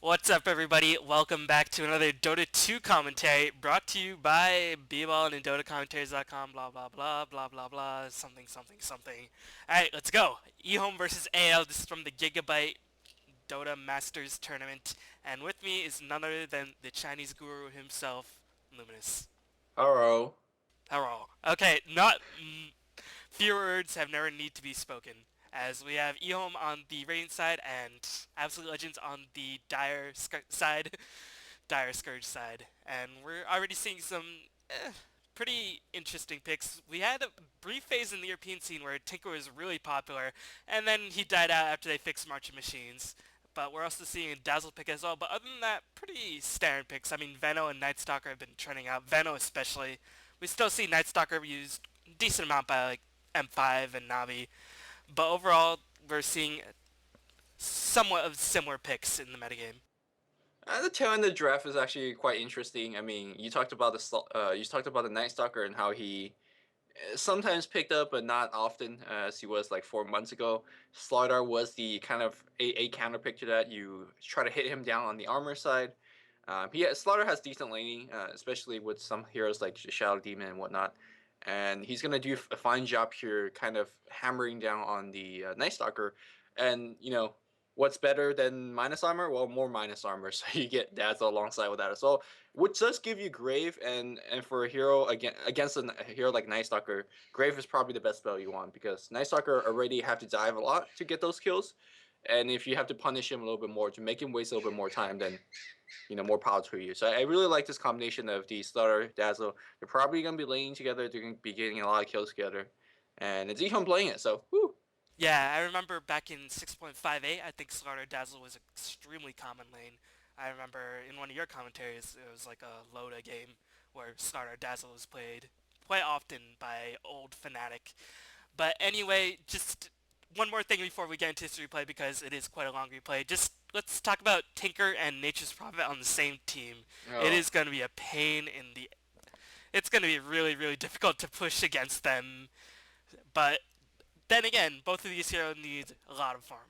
What's up, everybody? Welcome back to another Dota 2 commentary brought to you by bballin and DotaCommentaries.com. Blah blah blah blah blah blah. Something something something. All right, let's go. EHOME versus AL. This is from the Gigabyte Dota Masters tournament, and with me is none other than the Chinese guru himself, Luminous. Hello. Hello. Okay, not fewer words have never need to be spoken, as we have EHOME on the Radiant side and Absolute Legends on the side, Dire Scourge side. And we're already seeing some pretty interesting picks. We had a brief phase in the European scene where Tinker was really popular, and then he died out after they fixed Marching Machines. But we're also seeing a Dazzle pick as well. But other than that, pretty standard picks. I mean, Veno and Night Stalker have been trending out. Veno especially. We still see Night Stalker used a decent amount by like M5 and Navi. But overall, we're seeing somewhat of similar picks in the metagame. The tail end of the draft is actually quite interesting. I mean, you talked about the Night Stalker and how he sometimes picked up, but not often, as he was like 4 months ago. Slardar was the kind of a counter pick to that. You try to hit him down on the armor side. Slaughter has decent laning, especially with some heroes like Shadow Demon and whatnot. And he's gonna do a fine job here, kind of hammering down on the Night Stalker. And what's better than minus armor? Well, more minus armor, so you get Dazzle alongside with that as well, which does give you Grave. And for a hero against a hero like Night Stalker, Grave is probably the best spell you want because Night Stalker already have to dive a lot to get those kills. And if you have to punish him a little bit more to make him waste a little bit more time, then more power to you. So I really like this combination of the Stutter, Dazzle. They're probably going to be laying together. They're going to be getting a lot of kills together. And it's EHOME playing it, so whoo. Yeah, I remember back in 6.58, I think Slaughter Dazzle was extremely common lane. I remember in one of your commentaries, it was like a Loda game where Slaughter Dazzle was played quite often by old Fnatic. But anyway, just one more thing before we get into this replay because it is quite a long replay. Just let's talk about Tinker and Nature's Prophet on the same team. It Oh. is going to be a pain in the... It's going to be really, really difficult to push against them. But then again, both of these heroes need a lot of farm.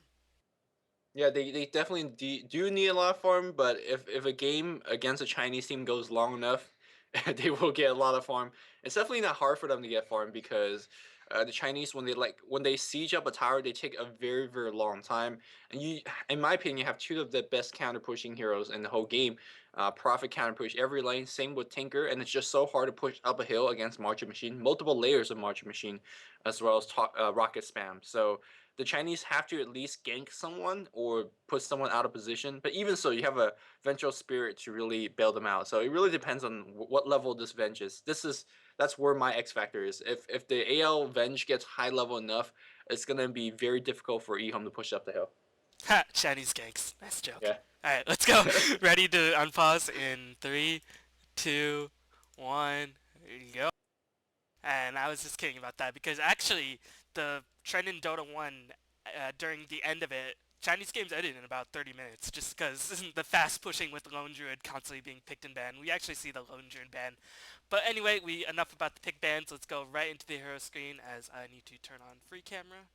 Yeah, they definitely do need a lot of farm, but if a game against a Chinese team goes long enough, they will get a lot of farm. It's definitely not hard for them to get farm because the Chinese when they siege up a tower, they take a very long time. And in my opinion, you have two of the best counter pushing heroes in the whole game. Prophet counter push every lane. Same with Tinker, and it's just so hard to push up a hill against Marching Machine. Multiple layers of Marching Machine, as well as rocket spam. So the Chinese have to at least gank someone or put someone out of position. But even so, you have a vengeful spirit to really bail them out. So it really depends on what level this venge is. That's where my X factor is. If the AL venge gets high level enough, it's gonna be very difficult for EHOME to push up the hill. Ha! Chinese ganks. Nice joke. Yeah. Alright, let's go. Ready to unpause in 3, 2, 1. Here you go. And I was just kidding about that because actually, the trend in Dota 1 during the end of it, Chinese games ended in about 30 minutes just because the fast pushing with Lone Druid constantly being picked and banned. We actually see the Lone Druid ban. But anyway, enough about the pick bans. Let's go right into the hero screen as I need to turn on free camera.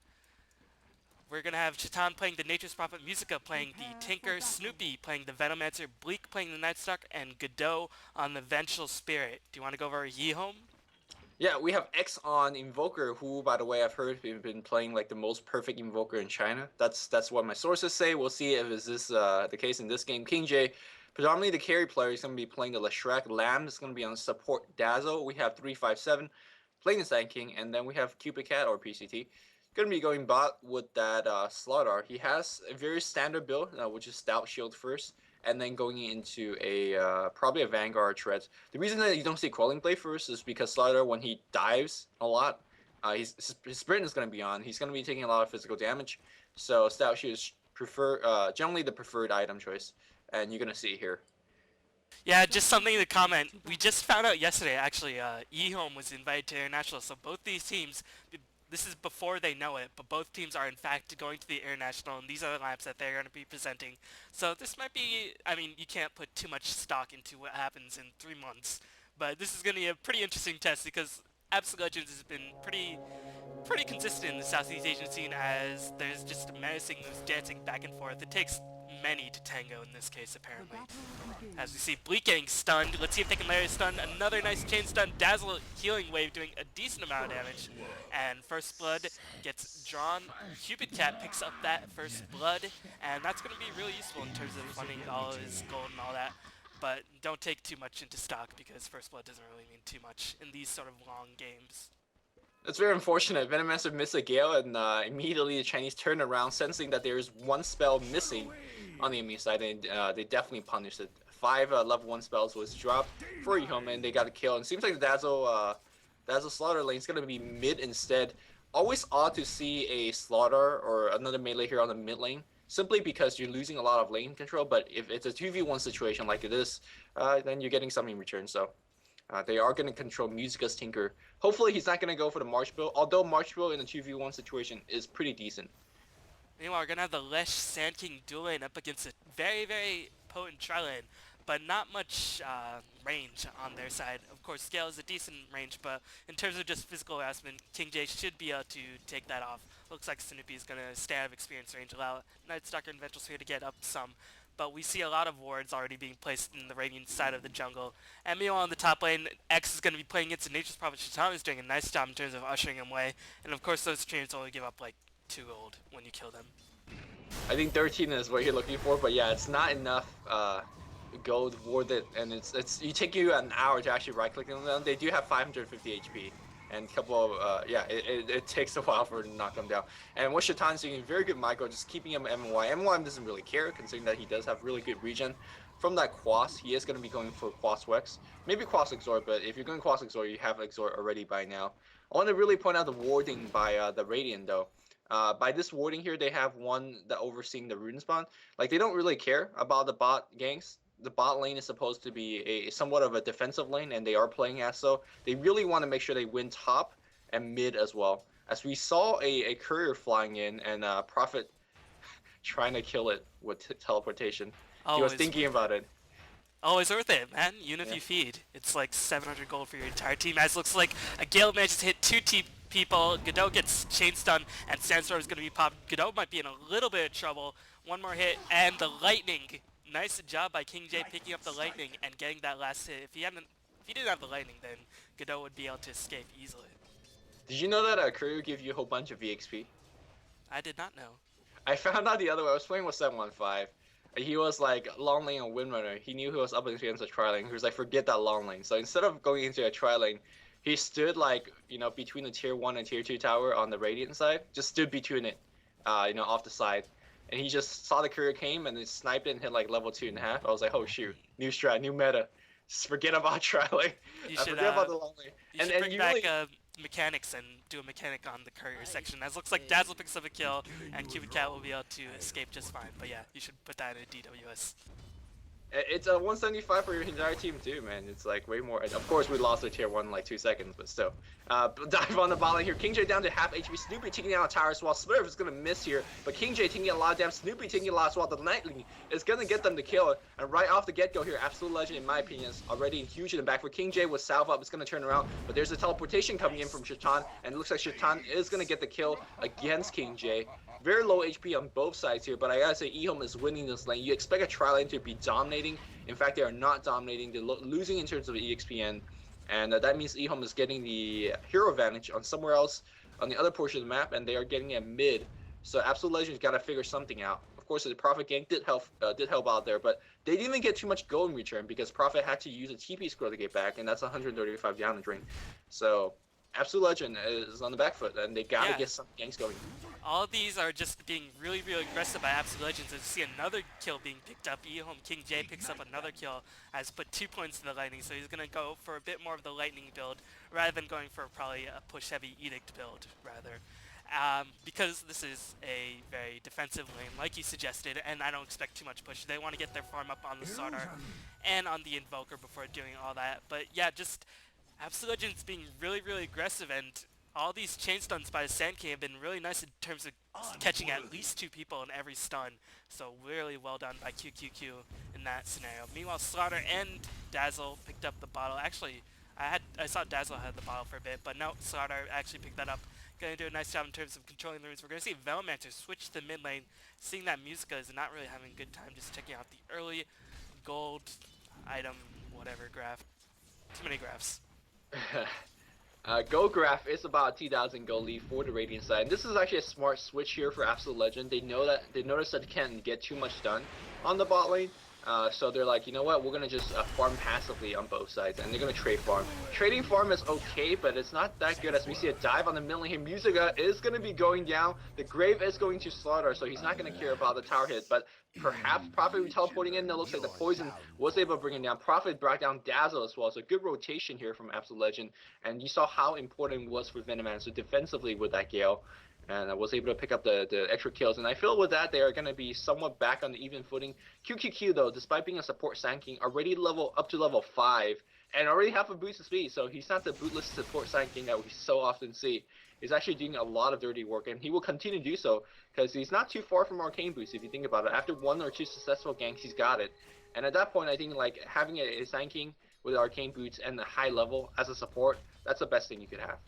We're gonna have Chitan playing the Nature's Prophet, Musica playing the Tinker, Snoopy playing the Venomancer, Bleak playing the Nightstalker, and Godot on the Vengeful Spirit. Do you want to go over Yehome? Yeah, we have X on Invoker, who, by the way, I've heard been playing like the most perfect Invoker in China. That's what my sources say. We'll see if is this the case in this game. King J, predominantly the carry player, is going to be playing the Leshrac. Lamb is going to be on support Dazzle. We have 357 playing the Sand King, and then we have Cupid Cat or PCT. Going to be going bot with that Slaughter. He has a very standard build, which is Stout Shield first, and then going into a probably a Vanguard Treads. The reason that you don't see Quelling play first is because Slaughter, when he dives a lot, his sprint is going to be on. He's going to be taking a lot of physical damage. So Stout Shield is generally the preferred item choice, and you're going to see it here. Yeah, just something to comment. We just found out yesterday, actually, eHome was invited to International, so both these teams, this is before they know it, but both teams are in fact going to the International, and these are the lineups that they're going to be presenting. So this might be, I mean, you can't put too much stock into what happens in 3 months, but this is going to be a pretty interesting test because Absolute Legends has been pretty consistent in the Southeast Asian scene as there's just menacing moves dancing back and forth. It takes many to tango in this case, apparently. As we see Bleak getting stunned. Let's see if they can layer a stun. Another nice chain stun. Dazzle healing wave doing a decent amount of damage. And first blood gets drawn. Cupid Cat picks up that first blood. And that's going to be really useful in terms of funding all of his gold and all that. But don't take too much into stock because first blood doesn't really mean too much in these sort of long games. It's very unfortunate. Venomancer missed a Gale, and immediately the Chinese turned around, sensing that there is one spell missing on the enemy side, and they definitely punished it. 5 level 1 spells was dropped for EHOME, and they got a kill. And it seems like the Dazzle Slaughter lane is going to be mid instead. Always odd to see a Slaughter or another melee here on the mid lane, simply because you're losing a lot of lane control, but if it's a 2v1 situation like it is, then you're getting something in return, so... they are going to control Musica's Tinker. Hopefully he's not going to go for the March build, although March build in a 2v1 situation is pretty decent. Meanwhile, we're going to have the Lesh Sand King dual lane up against a very, very potent tri-lane, but not much range on their side. Of course, Scale is a decent range, but in terms of just physical harassment, King J should be able to take that off. Looks like Snoopy is going to stay out of experience range, allow Night Stalker and Vengeful Sphere to get up some. But we see a lot of wards already being placed in the Radiant side of the jungle. And meanwhile on the top lane, X is going to be playing against Nature's Prophet. Shaitan is doing a nice job in terms of ushering him away. And of course those streams only give up like 2 gold when you kill them. I think 13 is what you're looking for, but yeah, it's not enough gold worth it, and it's you take you an hour to actually right click on them. They do have 550 HP. And a couple of, it takes a while for it to knock him down. And what Shaitan's doing, very good micro, just keeping him MY. MY doesn't really care, considering that he does have really good regen. From that Quas, he is going to be going for Quas Wex. Maybe Quas Exort, but if you're going Quas Exort, you have Exort already by now. I want to really point out the warding by the Radiant, though. By this warding here, they have one that overseeing the rune spawn. Like, they don't really care about the bot ganks. The bot lane is supposed to be a somewhat of a defensive lane, and they are playing as so. They really want to make sure they win top and mid as well. As we saw a courier flying in, and Prophet trying to kill it with teleportation. He was thinking about it. Always worth it, man. Even if you feed, it's like 700 gold for your entire team. As looks like a Gale manages to hit 2 people. Godot gets chain stun, and Sandstorm is going to be popped. Godot might be in a little bit of trouble. One more hit, and the lightning. Nice job by King J picking up the lightning and getting that last hit. If he didn't have the lightning, then Godot would be able to escape easily. Did you know that a courier gives you a whole bunch of VXP? I did not know. I found out the other way. I was playing with 715. He was like long lane and windrunner. He knew he was up against a tri lane. He was like, forget that long lane. So instead of going into a tri lane, he stood like, between the tier 1 and tier 2 tower on the Radiant side. Just stood between it, off the side. And he just saw the courier came and then sniped it and hit like level 2.5. I was like, oh shoot, new strat, new meta. Just forget about tri-lane. Forget about the long lane. You should bring back mechanics and do a mechanic on the courier section. As looks like Dazzle picks up a kill and Cupid Cat will be able to escape just fine. But yeah, you should put that in a DWS. It's a 175 for your entire team too, man. It's like way more. And of course, we lost the tier 1 in like 2 seconds, but still. Dive on the bot lane here. King J down to half HP. Snoopy taking down a tower as well. Smurf is going to miss here, but King J taking a lot of damage. Snoopy taking a lot as well. The Nightling is going to get them to kill. And right off the get-go here, Absolute Legend, in my opinion, is already huge in the back. For King J with salve up, it's going to turn around, but there's a teleportation coming in from Shaitan, and it looks like Shaitan is going to get the kill against King J. Very low HP on both sides here, but I gotta say, EHOME is winning this lane. You expect a tri-lane to be dominating. In fact, they are not dominating. They're losing in terms of EXPN, and that means EHOME is getting the hero advantage on somewhere else on the other portion of the map, and they are getting it mid. So Absolute Legends got to figure something out. Of course, the Prophet gank did help out there, but they didn't even get too much gold in return because Prophet had to use a TP scroll to get back, and that's 135 damage ring. So Absolute Legend is on the back foot, and they got to get some ganks going. All of these are just being really, really aggressive by Absolute Legends. As you see another kill being picked up, EHOME King J picks up another kill, has put 2 points in the lightning, so he's going to go for a bit more of the lightning build, rather than going for probably a push-heavy edict build, rather. Because this is a very defensive lane, like you suggested, and I don't expect too much push. They want to get their farm up on the Starter and on the Invoker before doing all that. But yeah, just Absolute Legends being really, really aggressive, and all these chain stuns by the Sand King have been really nice in terms of catching at least 2 people in every stun. So really well done by QQQ in that scenario. Meanwhile, Slaughter and Dazzle picked up the bottle. Actually, I saw Dazzle had the bottle for a bit, but no, Slaughter actually picked that up. Gonna do a nice job in terms of controlling the runes. We're gonna see Veilmancer switch to the mid lane, seeing that Musica is not really having a good time, just checking out the early gold item, whatever graph. Too many graphs. Go Graph is about a 2,000 gold lead for the Radiant side. And this is actually a smart switch here for Absolute Legend. They notice that they can't get too much done on the bot lane. So they're like, you know what, we're gonna just farm passively on both sides, and they're gonna trade farm. Trading farm is okay, but it's not that good as we see a dive on the mid lane here. Musica is gonna be going down. The Grave is going to slaughter, so he's not gonna care about the tower hit, but perhaps Prophet teleporting in. It looks like the poison was able to bring him down. Prophet brought down Dazzle as well, so good rotation here from Absolute Legend. And you saw how important it was for Venoman, so defensively with that Gale. And I was able to pick up the extra kills. And I feel with that, they are going to be somewhat back on the even footing. QQQ, though, despite being a support Sanking, already up to level 5, and already have a boost of speed, so he's not the bootless support Sanking that we so often see. He's actually doing a lot of dirty work, and he will continue to do so, because he's not too far from Arcane Boost, if you think about it. After 1 or 2 successful ganks, he's got it. And at that point, I think like having a Sanking with Arcane Boots and the high level as a support, that's the best thing you could have.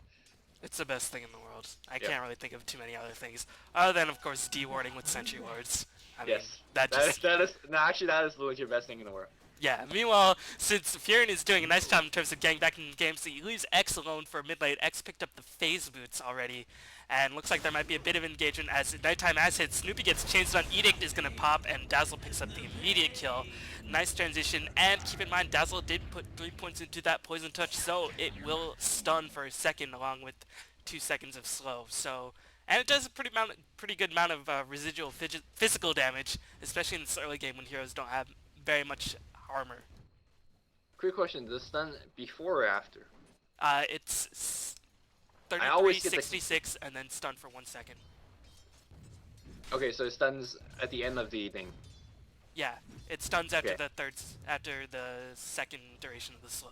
It's the best thing in the world. I Yep. can't really think of too many other things, other than of course D-warding with Sentry Wards. I mean, Yes. that just That is no, actually that is legit best thing in the world. yeah. Meanwhile, since Furion is doing a nice job in terms of getting back in the game, so he leaves X alone for mid lane. X picked up the phase boots already, and looks like there might be a bit of engagement as nighttime has hit. Snoopy gets changed on. Edict is gonna pop, and Dazzle picks up the immediate kill. Nice transition, and keep in mind Dazzle did put 3 points into that poison touch, so it will stun for a second along with 2 seconds of slow. So. And it does a pretty good amount of residual physical damage, especially in this early game when heroes don't have very much armor. Quick question: does stun before or after? It's I 33, always get 66, and then stun for 1 second. Okay, so it stuns at the end of the thing. Yeah, it stuns after Okay. after the second duration of the slow.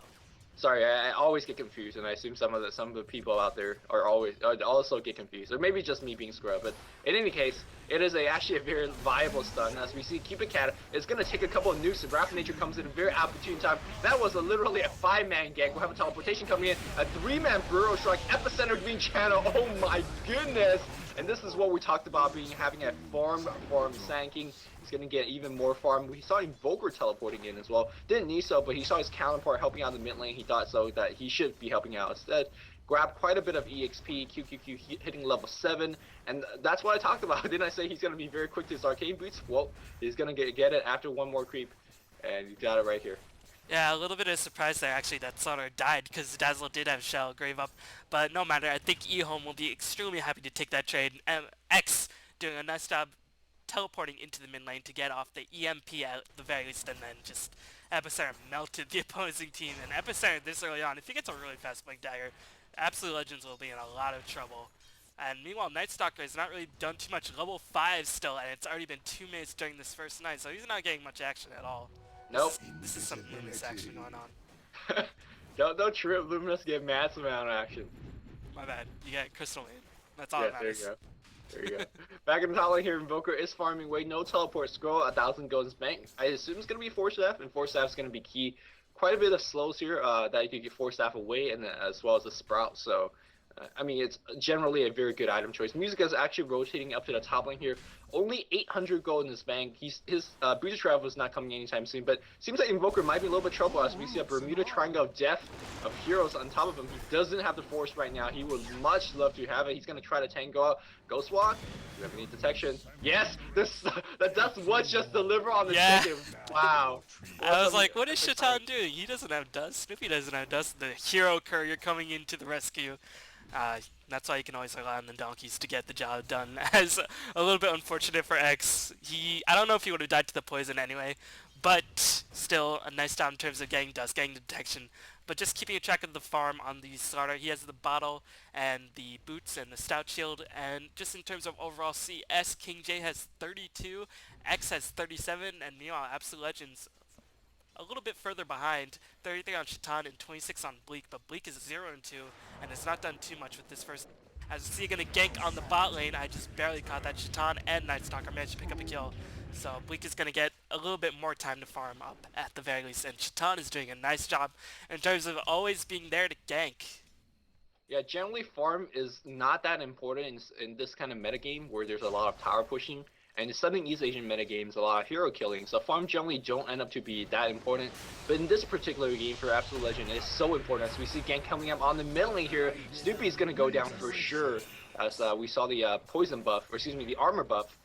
Sorry, I always get confused, and I assume some of the people out there are also get confused, or maybe just me being scrub. But in any case, it is actually a very viable stun. As we see, Cupid Cat is gonna take a couple of nukes. And Rapid Nature comes in a very opportune time. That was literally a 5-man gank. We'll have a teleportation coming in, a 3-man Burrow Strike, Epicenter being channeled. Oh my goodness! And this is what we talked about having a farm Sanking. He's going to get even more farm. We saw Invoker teleporting in as well. Didn't need so, but he saw his counterpart helping out in the mid lane. He thought so that he should be helping out instead. Grabbed quite a bit of EXP, QQQ hitting level 7, and that's what I talked about. Didn't I say he's going to be very quick to his arcane boots? Well, he's going to get it after one more creep, and he got it right here. Yeah, a little bit of surprise there actually that Slaughter died because Dazzle did have Shell Grave up, but no matter. I think EHOME will be extremely happy to take that trade. X doing a nice job teleporting into the mid lane to get off the EMP at the very least, and then just Epicenter melted the opposing team. And Epicenter this early on, if he gets a really fast Blink Dagger, Absolute Legends will be in a lot of trouble. And meanwhile, Night Stalker has not really done too much. Level 5 still, and it's already been 2 minutes during this first night, so he's not getting much action at all. Nope. This is some Luminous action going on. don't trip. Luminous get massive amount of action. My bad. You get Crystal Lane. That's all Yeah, that there matters. you go. There you go. Back in the top lane here, Invoker is farming away. No teleport scroll, 1,000 gold in his bank. I assume it's going to be Force Staff, and Force Staff is going to be key. Quite a bit of slows here that you can get Force Staff away, and as well as the Sprout. So, I mean, it's generally a very good item choice. Music is actually rotating up to the top lane here. Only 800 gold in his bank. His Booster Travel is not coming anytime soon, but seems like Invoker might be a little bit trouble as we see a Bermuda Triangle of Death of heroes on top of him. He doesn't have the Force right now. He would much love to have it. He's going to try to tango out. Ghost Walk. Do you have any detection? Yes! That Dust was just deliver on the chicken. Wow. I was like, what is Shaitan doing? He doesn't have dust. Snoopy doesn't have dust. The hero courier coming into the rescue. That's why you can always rely on the donkeys to get the job done. As a little bit unfortunate for X, I don't know if he would have died to the poison anyway, but still a nice job in terms of getting dust, getting detection. But just keeping a track of the farm on the Slaughter, he has the bottle and the boots and the stout shield, and just in terms of overall CS, King J has 32, X has 37, and meanwhile Absolute Legends a little bit further behind, 33 on Shaitan and 26 on Bleak, but Bleak is 0 and 2 and has not done too much with this first. As you see, gonna gank on the bot lane. I just barely caught that. Shaitan and Night Stalker managed to pick up a kill. So Bleak is gonna get a little bit more time to farm up at the very least, and Shaitan is doing a nice job in terms of always being there to gank. Yeah, generally farm is not that important in this kind of metagame where there's a lot of tower pushing. And in Southern East Asian metagames, a lot of hero killing, so farm generally don't end up to be that important. But in this particular game for Absolute Legend, it's so important. As we see Gank coming up on the middle lane here, Snoopy's gonna go down for sure. As we saw the poison buff, or excuse me, the armor buff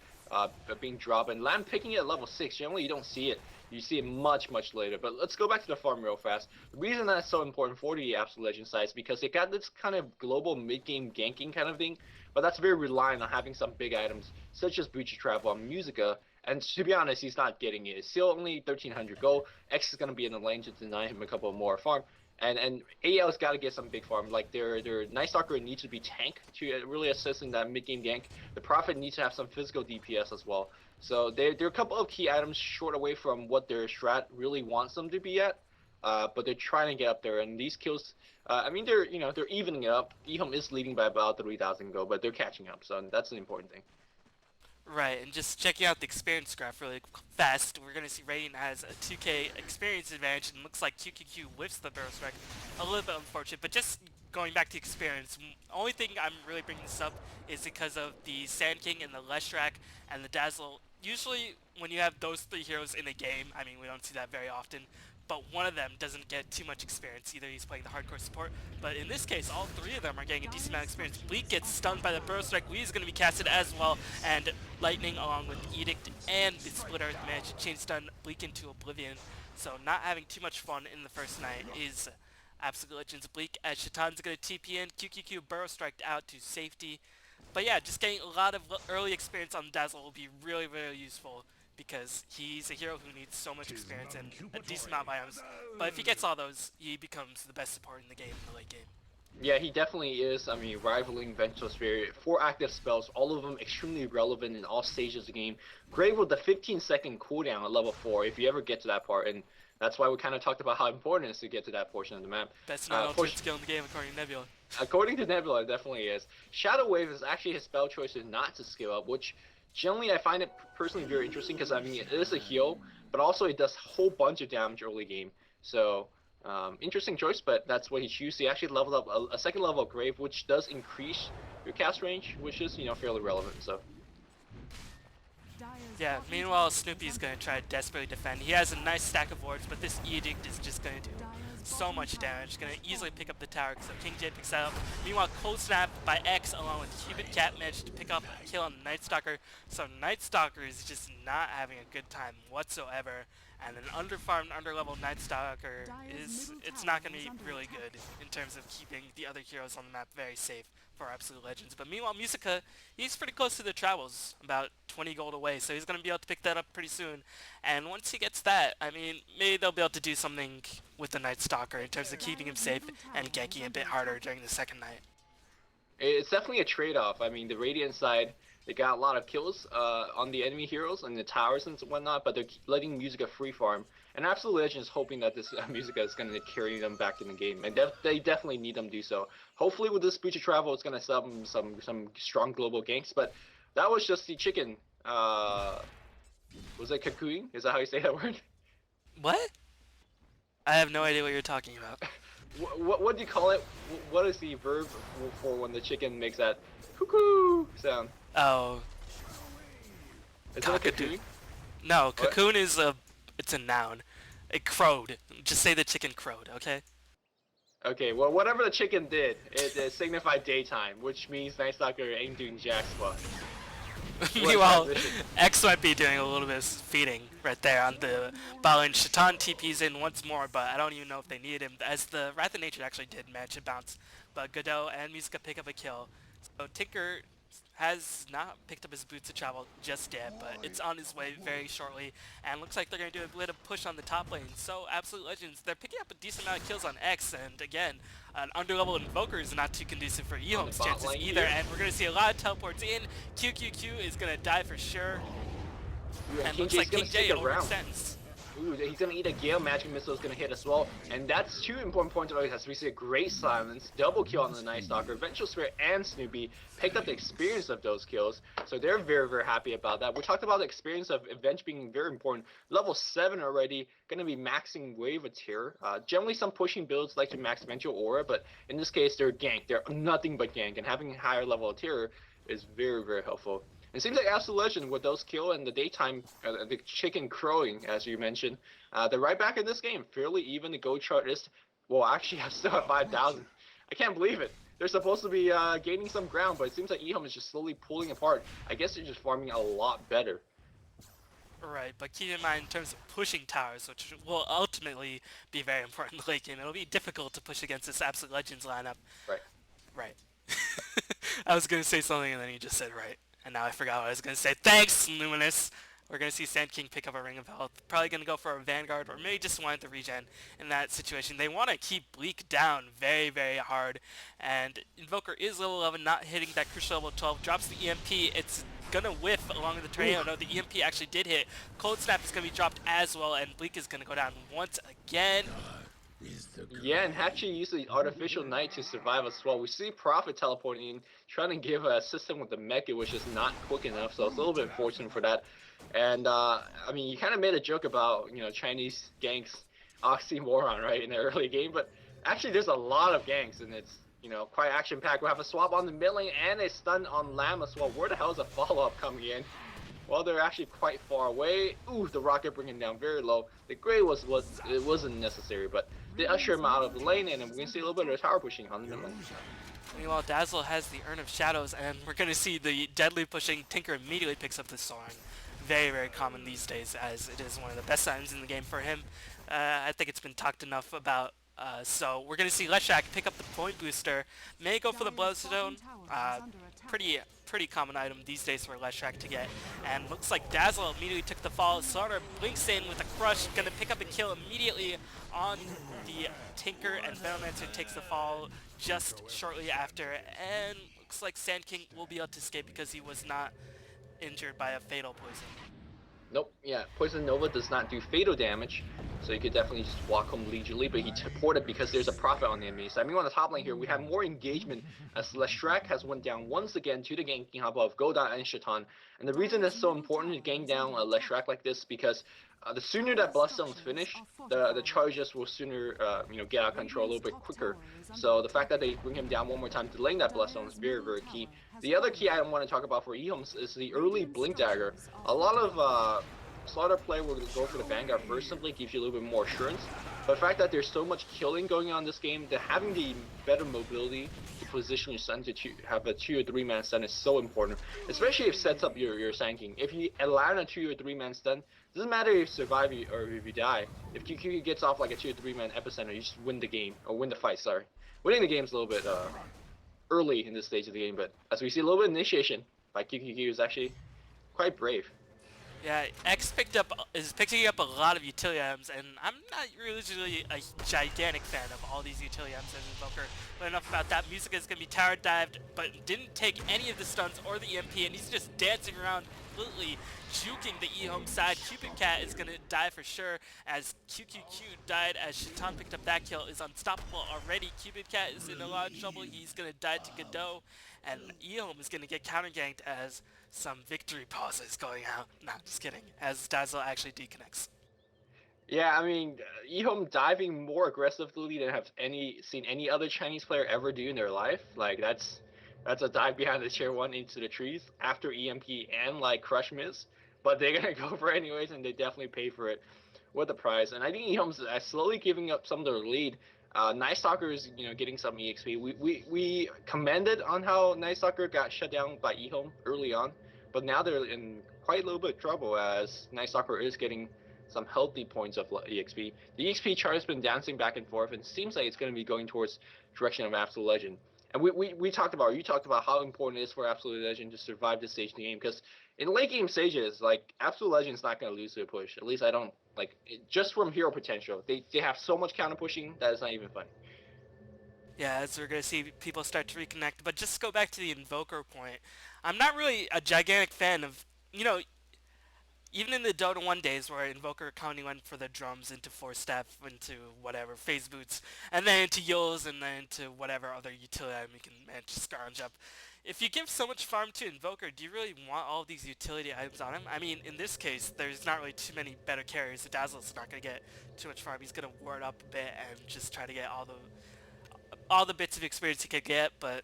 being dropped, and Lamb picking it at level 6. Generally, you don't see it. You see it much, much later. But let's go back to the farm real fast. The reason that's so important for the Absolute Legend side is because it got this kind of global mid-game ganking kind of thing, but that's very reliant on having some big items, such as Breach of Travel and Musica. And to be honest, he's not getting it. It's still only 1300 gold. X is going to be in the lane to deny him a couple more farm. And AL's got to get some big farm. Like their Night Stalker needs to be tank to really assist in that mid game gank. The Prophet needs to have some physical DPS as well. So they're a couple of key items short away from what their strat really wants them to be at. But they're trying to get up there. And these kills, I mean, they're evening it up. EHOME is leading by about 3,000 gold, but they're catching up. So that's an important thing. Right, and just checking out the experience graph really fast, we're going to see Radiant has a 2k experience advantage, and looks like QQQ whiffs the Burrow Strike. A little bit unfortunate, but just going back to experience, only thing I'm really bringing this up is because of the Sand King and the Leshrac and the Dazzle. Usually, when you have those three heroes in a game, I mean, we don't see that very often, but one of them doesn't get too much experience. Either he's playing the hardcore support, but in this case, all three of them are getting a decent amount of experience. Bleak gets stunned by the Burrow Strike. Lee is going to be casted as well, and Lightning along with Edict and the Split Earth managed to chain stun Bleak into Oblivion. So not having too much fun in the first night is Absolute Legends Bleak, as Shatan's going to TP in. QQQ Burrow Striked out to safety. But yeah, just getting a lot of early experience on Dazzle will be really, really useful, because he's a hero who needs so much experience and a decent amount of items. But if he gets all those, he becomes the best support in the game in the late game. Yeah, he definitely is. I mean, rivaling Vengeful Spirit. 4 active spells, all of them extremely relevant in all stages of the game. Grave with the 15-second cooldown at level 4, if you ever get to that part. And that's why we kind of talked about how important it is to get to that portion of the map. Best non-alternate skill in the game according to Nebula. According to Nebula, it definitely is. Shadow Wave is actually his spell choice is not to skill up, which generally I find it personally very interesting because, I mean, it is a heal, but also it does a whole bunch of damage early game. So, interesting choice, but that's what he chose. He actually leveled up a second level of Grave, which does increase your cast range, which is, you know, fairly relevant. So. Yeah, meanwhile Snoopy's going to try to desperately defend. He has a nice stack of wards, but this Edict is just going to do so much damage. Going to easily pick up the tower, so King J picks that up. Meanwhile, Cold Snap by X along with Cupid Cat managed to pick up a kill on the Night Stalker. So Night Stalker is just not having a good time whatsoever. And an underfarmed, underleveled Night Stalker it's not going to be really good in terms of keeping the other heroes on the map very safe for Absolute Legends. But meanwhile, Musica, he's pretty close to the travels, about 20 gold away, so he's going to be able to pick that up pretty soon. And once he gets that, I mean, maybe they'll be able to do something with the Night Stalker in terms of keeping him safe and ganking a bit harder during the second night. It's definitely a trade-off. I mean, the Radiant side, they got a lot of kills on the enemy heroes and the towers and whatnot, but they're letting Musica free farm. And Absolute Legend is hoping that this Musica is going to carry them back in the game, and they definitely need them to do so. Hopefully, with this Breach of Travel, it's going to set them some strong global ganks. But that was just the chicken. Was it cocooning? Is that how you say that word? What? I have no idea what you're talking about. What do you call it? What is the verb for when the chicken makes that cuckoo sound? Oh. Is that a cocoon? No, cocoon is it's a noun. It crowed. Just say the chicken crowed, okay? Okay, well, whatever the chicken did, it signified daytime, which means Night Stalker ain't doing jack squat. Meanwhile, X might be doing a little bit of feeding right there on the bballin. Shatan TP's in once more, but I don't even know if they needed him, as the Wrath of Nature actually did manage to bounce. But Godot and Musica pick up a kill. So Tinker has not picked up his boots of travel just yet, but it's on his way very shortly, and looks like they're going to do a bit of push on the top lane. So Absolute Legends, they're picking up a decent amount of kills on X, and again, an underlevel Invoker is not too conducive for EHOME's chances either, and we're going to see a lot of teleports in. QQQ is going to die for sure, and looks like King J overextends. Ooh, he's gonna eat a Gale Magic Missile is gonna hit as well, and that's two important points of it as we see a great silence, double kill on the Night Stalker, Vengeful Spirit and Snoopy picked up the experience of those kills, so they're very, very happy about that. We talked about the experience of Avenge being very important. Level 7 already, gonna be maxing Wave of Terror. Generally some pushing builds like to max Vengeful Aura, but in this case they're gank, they're nothing but gank, and having a higher level of Terror is very, very helpful. It seems like Absolute Legend with those kill in the daytime, the chicken crowing, as you mentioned, they're right back in this game. Fairly even. The gold chart is, well, actually, I'm still at 5,000. I can't believe it. They're supposed to be gaining some ground, but it seems like EHOME is just slowly pulling apart. I guess they're just farming a lot better. Right, but keep in mind in terms of pushing towers, which will ultimately be very important in the late game, it'll be difficult to push against this Absolute Legends lineup. Right. Right. I was gonna say something and then you just said right. And now I forgot what I was gonna say. Thanks, Luminous! We're gonna see Sand King pick up a Ring of Health. Probably gonna go for a Vanguard or maybe just wanted the regen in that situation. They want to keep Bleak down very, very hard. And Invoker is level 11, not hitting that crucial level 12. Drops the EMP. It's gonna whiff along the terrain. Oh no, the EMP actually did hit. Cold Snap is gonna be dropped as well, and Bleak is gonna go down once again. Yeah, and Hatchet used the artificial night to survive as well. We see Prophet teleporting in, trying to give a system with the Mecha, which is not quick enough, so it's a little bit unfortunate for that. And, I mean, you kind of made a joke about, Chinese ganks oxymoron, right, in the early game, but actually there's a lot of ganks, and it's, quite action-packed. We have a swap on the mid lane and a stun on Lamb as well. Where the hell is a follow-up coming in? Well, they're actually quite far away. Ooh, the rocket bringing down very low. The gray it wasn't necessary, but they usher him out of the lane, and we're gonna see a little bit of tower pushing on the mid lane. Meanwhile, Dazzle has the Urn of Shadows, and we're going to see the deadly pushing. Tinker immediately picks up the Soren. Very, very common these days, as it is one of the best items in the game for him. I think it's been talked enough about. So we're going to see Leshak pick up the point booster. May go for the Bloodstone. Pretty common item these days for Leshak to get. And looks like Dazzle immediately took the fall. Slaughter blinks in with a crush. Going to pick up a kill immediately on the Tinker, and Veilmancer takes the fall just shortly after. And looks like Sand King will be able to escape because he was not injured by a fatal poison. Nope, yeah, Poison Nova does not do fatal damage, so you could definitely just walk home leisurely, but he teleported because there's a Prophet on the enemy side. I mean, on the top lane here, we have more engagement as Leshak has went down once again to the ganking hub of Goda and Shaitan. And the reason it's so important to gang down Leshak like this because the sooner that Bloodstone's finished, the charges will sooner, get out of control a little bit quicker. So the fact that they bring him down one more time, delaying that Bloodstone is very, very key. The other key item I want to talk about for EHOME is the early Blink Dagger. A lot of Slaughter play will go for the Vanguard first, simply gives you a little bit more assurance. But the fact that there's so much killing going on in this game, that having the better mobility to position your stun to have a 2 or 3 man stun is so important. Especially if it sets up your Sand King. If you allow a 2 or 3 man stun, doesn't matter if you survive or if you die. If QQ gets off like a 2 or 3 man epicenter, you just win the game, or win the fight, sorry. Winning the game is a little bit early in this stage of the game, but as we see a little bit of initiation by QQQ is actually quite brave. Yeah, X is picking up a lot of utility items, and I'm not usually a gigantic fan of all these utility items as Invoker. But enough about that. Music is going to be tower dived, but didn't take any of the stuns or the EMP, and he's just dancing around, completely juking the EHOME side. Cupid Cat is going to die for sure, as QQQ died as Shaitan picked up that kill. Is unstoppable already. Cupid Cat is in a lot of trouble. He's going to die to Godot, and EHOME is going to get counter-ganked as some victory pauses going out. Nah, just kidding. As Dazzle actually deconnects. Yeah, I mean, EHOME diving more aggressively than have seen any other Chinese player ever do in their life. Like that's a dive behind the chair one into the trees after EMP and like crush miss. But they're gonna go for it anyways, and they definitely pay for it with the prize. And I think EHOME's slowly giving up some of their lead. Night Stalker is getting some EXP. We commended on how Night Stalker got shut down by EHOME early on, but now they're in quite a little bit of trouble as Night Stalker is getting some healthy points of EXP. The EXP chart has been dancing back and forth, and it seems like it's going to be going towards direction of Absolute Legend. And you talked about how important it is for Absolute Legend to survive this stage of the game, because in late game stages, like Absolute Legend's not going to lose to a push. At least I don't like it, just from hero potential. They have so much counter pushing that it's not even funny. Yeah, as we're gonna see people start to reconnect. But just go back to the Invoker point. I'm not really a gigantic fan of, even in the Dota 1 days where Invoker Counting went for the drums into 4-step, into whatever, phase boots, and then into Yulls, and then into whatever other utility item you can manage to scrounge up. If you give so much farm to Invoker, do you really want all of these utility items on him? I mean, in this case, there's not really too many better carriers. The Dazzle's not going to get too much farm. He's going to ward up a bit and just try to get all the bits of experience he could get, but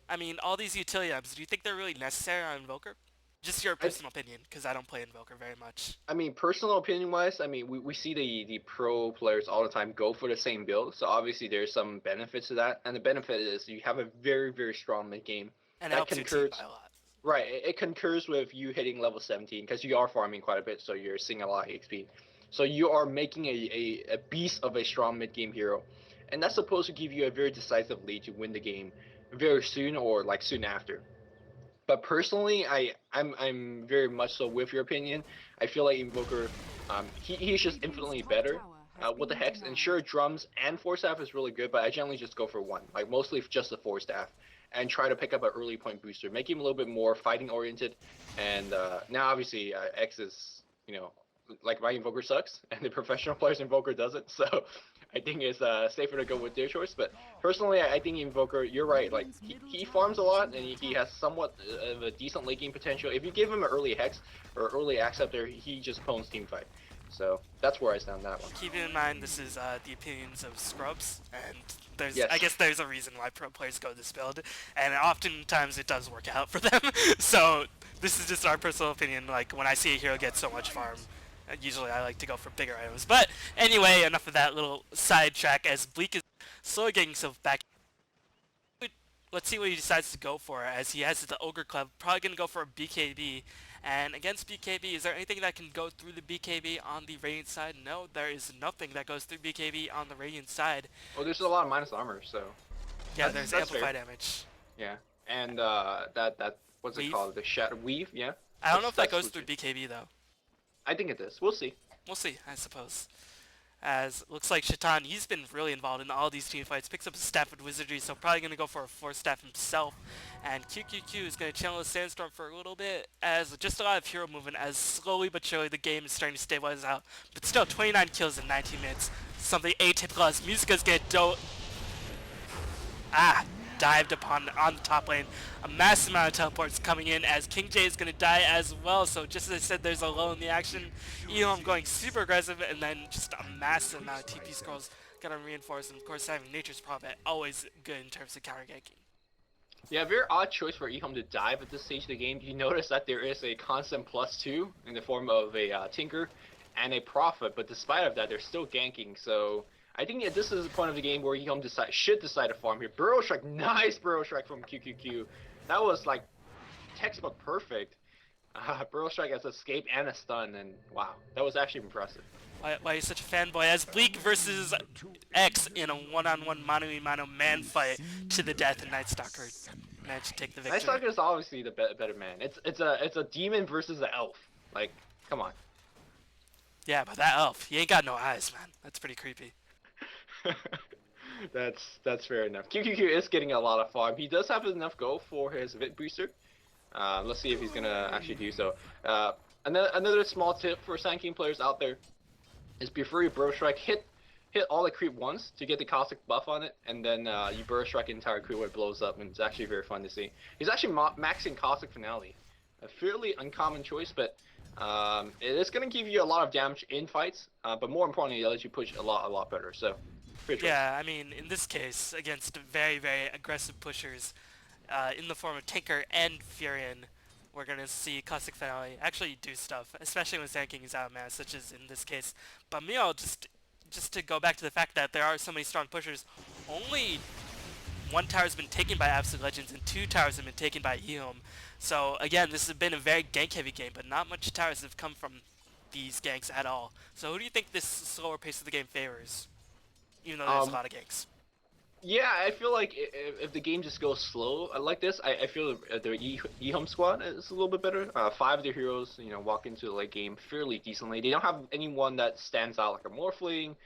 I mean, all these utility items, do you think they're really necessary on Invoker? Just your I personal opinion, because I don't play Invoker very much. I mean, personal opinion wise, I mean, we see the pro players all the time go for the same build. So obviously there's some benefits to that, and the benefit is you have a very strong mid game And it that helps your team concurs. by a lot. Right, it concurs with you hitting level 17 because you are farming quite a bit, so you're seeing a lot of XP. So you are making a beast of a strong mid game hero, and that's supposed to give you a very decisive lead to win the game very soon or like soon after. But personally, I'm very much so with your opinion. I feel like Invoker, he's just infinitely better with the Hex. And sure, drums and Force Staff is really good, but I generally just go for one, like mostly just the Force Staff, and try to pick up an early point booster, make him a little bit more fighting oriented. And now obviously X is, like my Invoker sucks, and the professional player's Invoker doesn't. So I think it's safer to go with their choice. But personally, I think Invoker, you're right. Like he farms a lot, and he has somewhat of a decent late game potential. If you give him an early Hex or early Acceptor, he just pwns team fight. So that's where I stand on that one. Keep in mind, this is the opinions of scrubs, and Yes. I guess there's a reason why pro players go this build, and oftentimes it does work out for them. So this is just our personal opinion. Like when I see a hero get so much farm, usually I like to go for bigger items. But anyway, enough of that little sidetrack. As Bleak is slowly getting himself back. Let's see what he decides to go for, as he has the Ogre Club. Probably going to go for a BKB. And against BKB, is there anything that can go through the BKB on the Radiant side? No, there is nothing that goes through BKB on the Radiant side. Well, there's a lot of minus armor, so Yeah, there's that's amplify fair. damage. Yeah, and that what's it Weave? called? The Shadow Weave. Yeah. I don't know if that That's goes through BKB though. I think it does. We'll see. We'll see, I suppose. As looks like Shaitan, he's been really involved in all these team fights. Picks up a staff with Wizardry, so probably going to go for a 4-staff himself. And QQQ is going to channel the Sandstorm for a little bit, as just a lot of hero movement, as slowly but surely the game is starting to stabilize out. But still, 29 kills in 19 minutes. Something atypical, as Musica's going to dived upon on the top lane. A massive amount of teleports coming in, as King J is going to die as well. So just as I said, there's a lull in the action. EHOME going super aggressive, and then just a massive amount of TP scrolls going to reinforce. And of course, having Nature's Prophet always good in terms of counter ganking. Yeah, very odd choice for EHOME to dive at this stage of the game. You notice that there is a constant +2 in the form of a Tinker and a Prophet, but despite of that, they're still ganking. So I think this is the point of the game where EHOME should decide to farm here. Burrow Strike, nice Burrow Strike from QQQ. That was like textbook perfect. Burrow Strike as escape and a stun, and wow, that was actually impressive. Why are you such a fanboy? As Bleak versus X in a one-on-one mano-a-mano man fight to the death, and Night Stalker managed to take the victory. Night Stalker is obviously the better man. It's a demon versus an elf. Like, come on. Yeah, but that elf, he ain't got no eyes, man. That's pretty creepy. That's fair enough. QQQ is getting a lot of farm. He does have enough go for his Vit booster. Let's see if he's gonna actually do so. Another small tip for Sand King players out there is before you Burrow Strike, hit all the creep once to get the caustic buff on it, and then you Burrow Strike the entire creep where it blows up, and it's actually very fun to see. He's actually maxing caustic finale, a fairly uncommon choice, but it is gonna give you a lot of damage in fights, but more importantly, it lets you push a lot better. So. Yeah, I mean, in this case, against very aggressive pushers, in the form of Tinker and Furion, we're going to see Caustic Finale actually do stuff, especially when Sand King is out of mana, such as in this case. But meanwhile, just to go back to the fact that there are so many strong pushers, only one tower has been taken by Absolute Legends and 2 towers have been taken by EHOME. So again, this has been a very gank-heavy game, but not much towers have come from these ganks at all. So who do you think this slower pace of the game favors? Even though there's a lot of ganks. Yeah, I feel like if the game just goes slow like this, I feel their EHOME squad is a little bit better. 5 of their heroes, walk into the late game fairly decently. They don't have anyone that stands out like a Morphling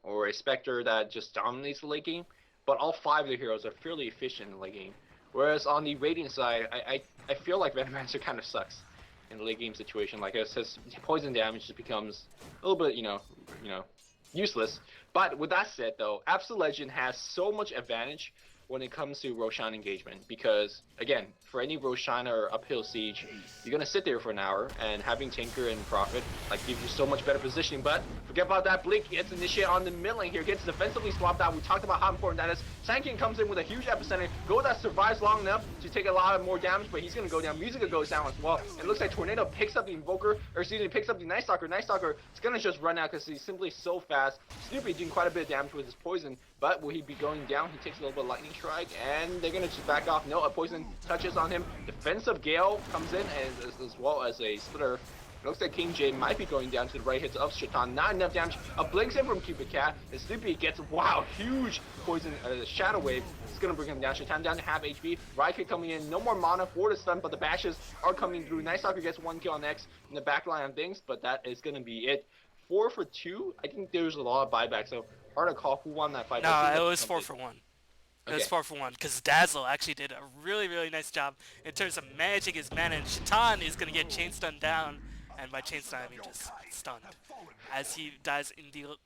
or a Spectre that just dominates the late game, but all 5 of their heroes are fairly efficient in the late game. Whereas on the Radiant side, I feel like Venomancer kind of sucks. in a late game situation. Like I said, poison damage just becomes a little bit, useless. But with that said, though, Absolute Legend has so much advantage when it comes to Roshan engagement because, again, for any Roshan or uphill siege, you're gonna sit there for an hour, and having Tinker and Prophet like gives you so much better positioning. But forget about that. Blink gets initiated on the mid lane here, gets defensively swapped out. We talked about how important that is. Ganking comes in with a huge epicenter. Goda survives long enough to take a lot of more damage, but he's gonna go down. Musica goes down as well. And it looks like Tornado picks up the Invoker, or excuse me, picks up the Night Stalker. Night Stalker is gonna just run out because he's simply so fast. Snoopy doing quite a bit of damage with his poison, but will he be going down? He takes a little bit of lightning strike, and they're gonna just back off. No, a poison touches on him. Defensive Gale comes in, as well as a splitter. It looks like King J might be going down to the right hits of Shaitan. Not enough damage. A blinks in from Cupid Cat. And Snoopy gets, wow, huge poison, Shadow Wave. It's going to bring him down. Shaitan down to half HP. Riot coming in. No more mana for the stun, but the bashes are coming through. Night Stalker gets one kill on X in the back line of things, but that is going to be it. 4 for 2. I think there's a lot of buybacks, so hard to call who won that fight. No, it was 4 for 1. It was Okay. 4 for 1 because Dazzle actually did a really, really nice job in terms of managing his mana. And Shaitan is going to get chain stunned down, and by chain stun I mean just stunned, as he dies in the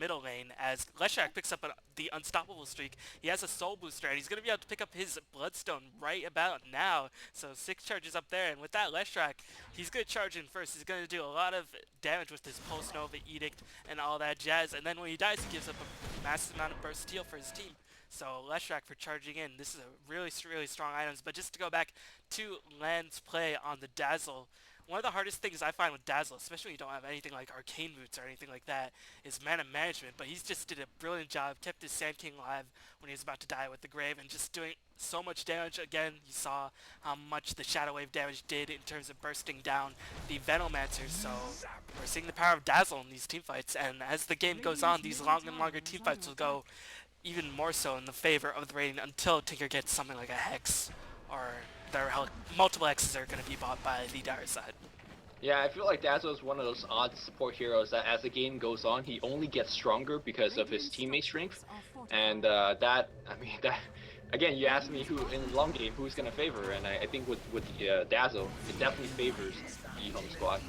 middle lane. As Leshrac picks up the unstoppable streak, he has a soul booster, and he's going to be able to pick up his bloodstone right about now. So 6 charges up there, and with that Leshrac, he's going to charge in first. He's going to do a lot of damage with his Pulse Nova Edict and all that jazz, and then when he dies, he gives up a massive amount of burst steal for his team. So Leshrac for charging in. This is a really, really strong items. But just to go back to Land's play on the Dazzle, one of the hardest things I find with Dazzle, especially when you don't have anything like Arcane Boots or anything like that, is mana management. But he's just did a brilliant job, kept his Sand King alive when he was about to die with the Grave, and just doing so much damage. Again, you saw how much the Shadow Wave damage did in terms of bursting down the Venomancers. So we're seeing the power of Dazzle in these teamfights, and as the game goes on, these long and longer teamfights will go even more so in the favor of the rating until Tinker gets something like a Hex, or there are multiple Hexes are going to be bought by the Dire side. Yeah, I feel like Dazzle is one of those odd support heroes that as the game goes on, he only gets stronger because of his teammate strength. And that, I mean, that, again, you asked me who, in the long game, who's going to favor, and I think with Dazzle, it definitely favors the EHOME squad.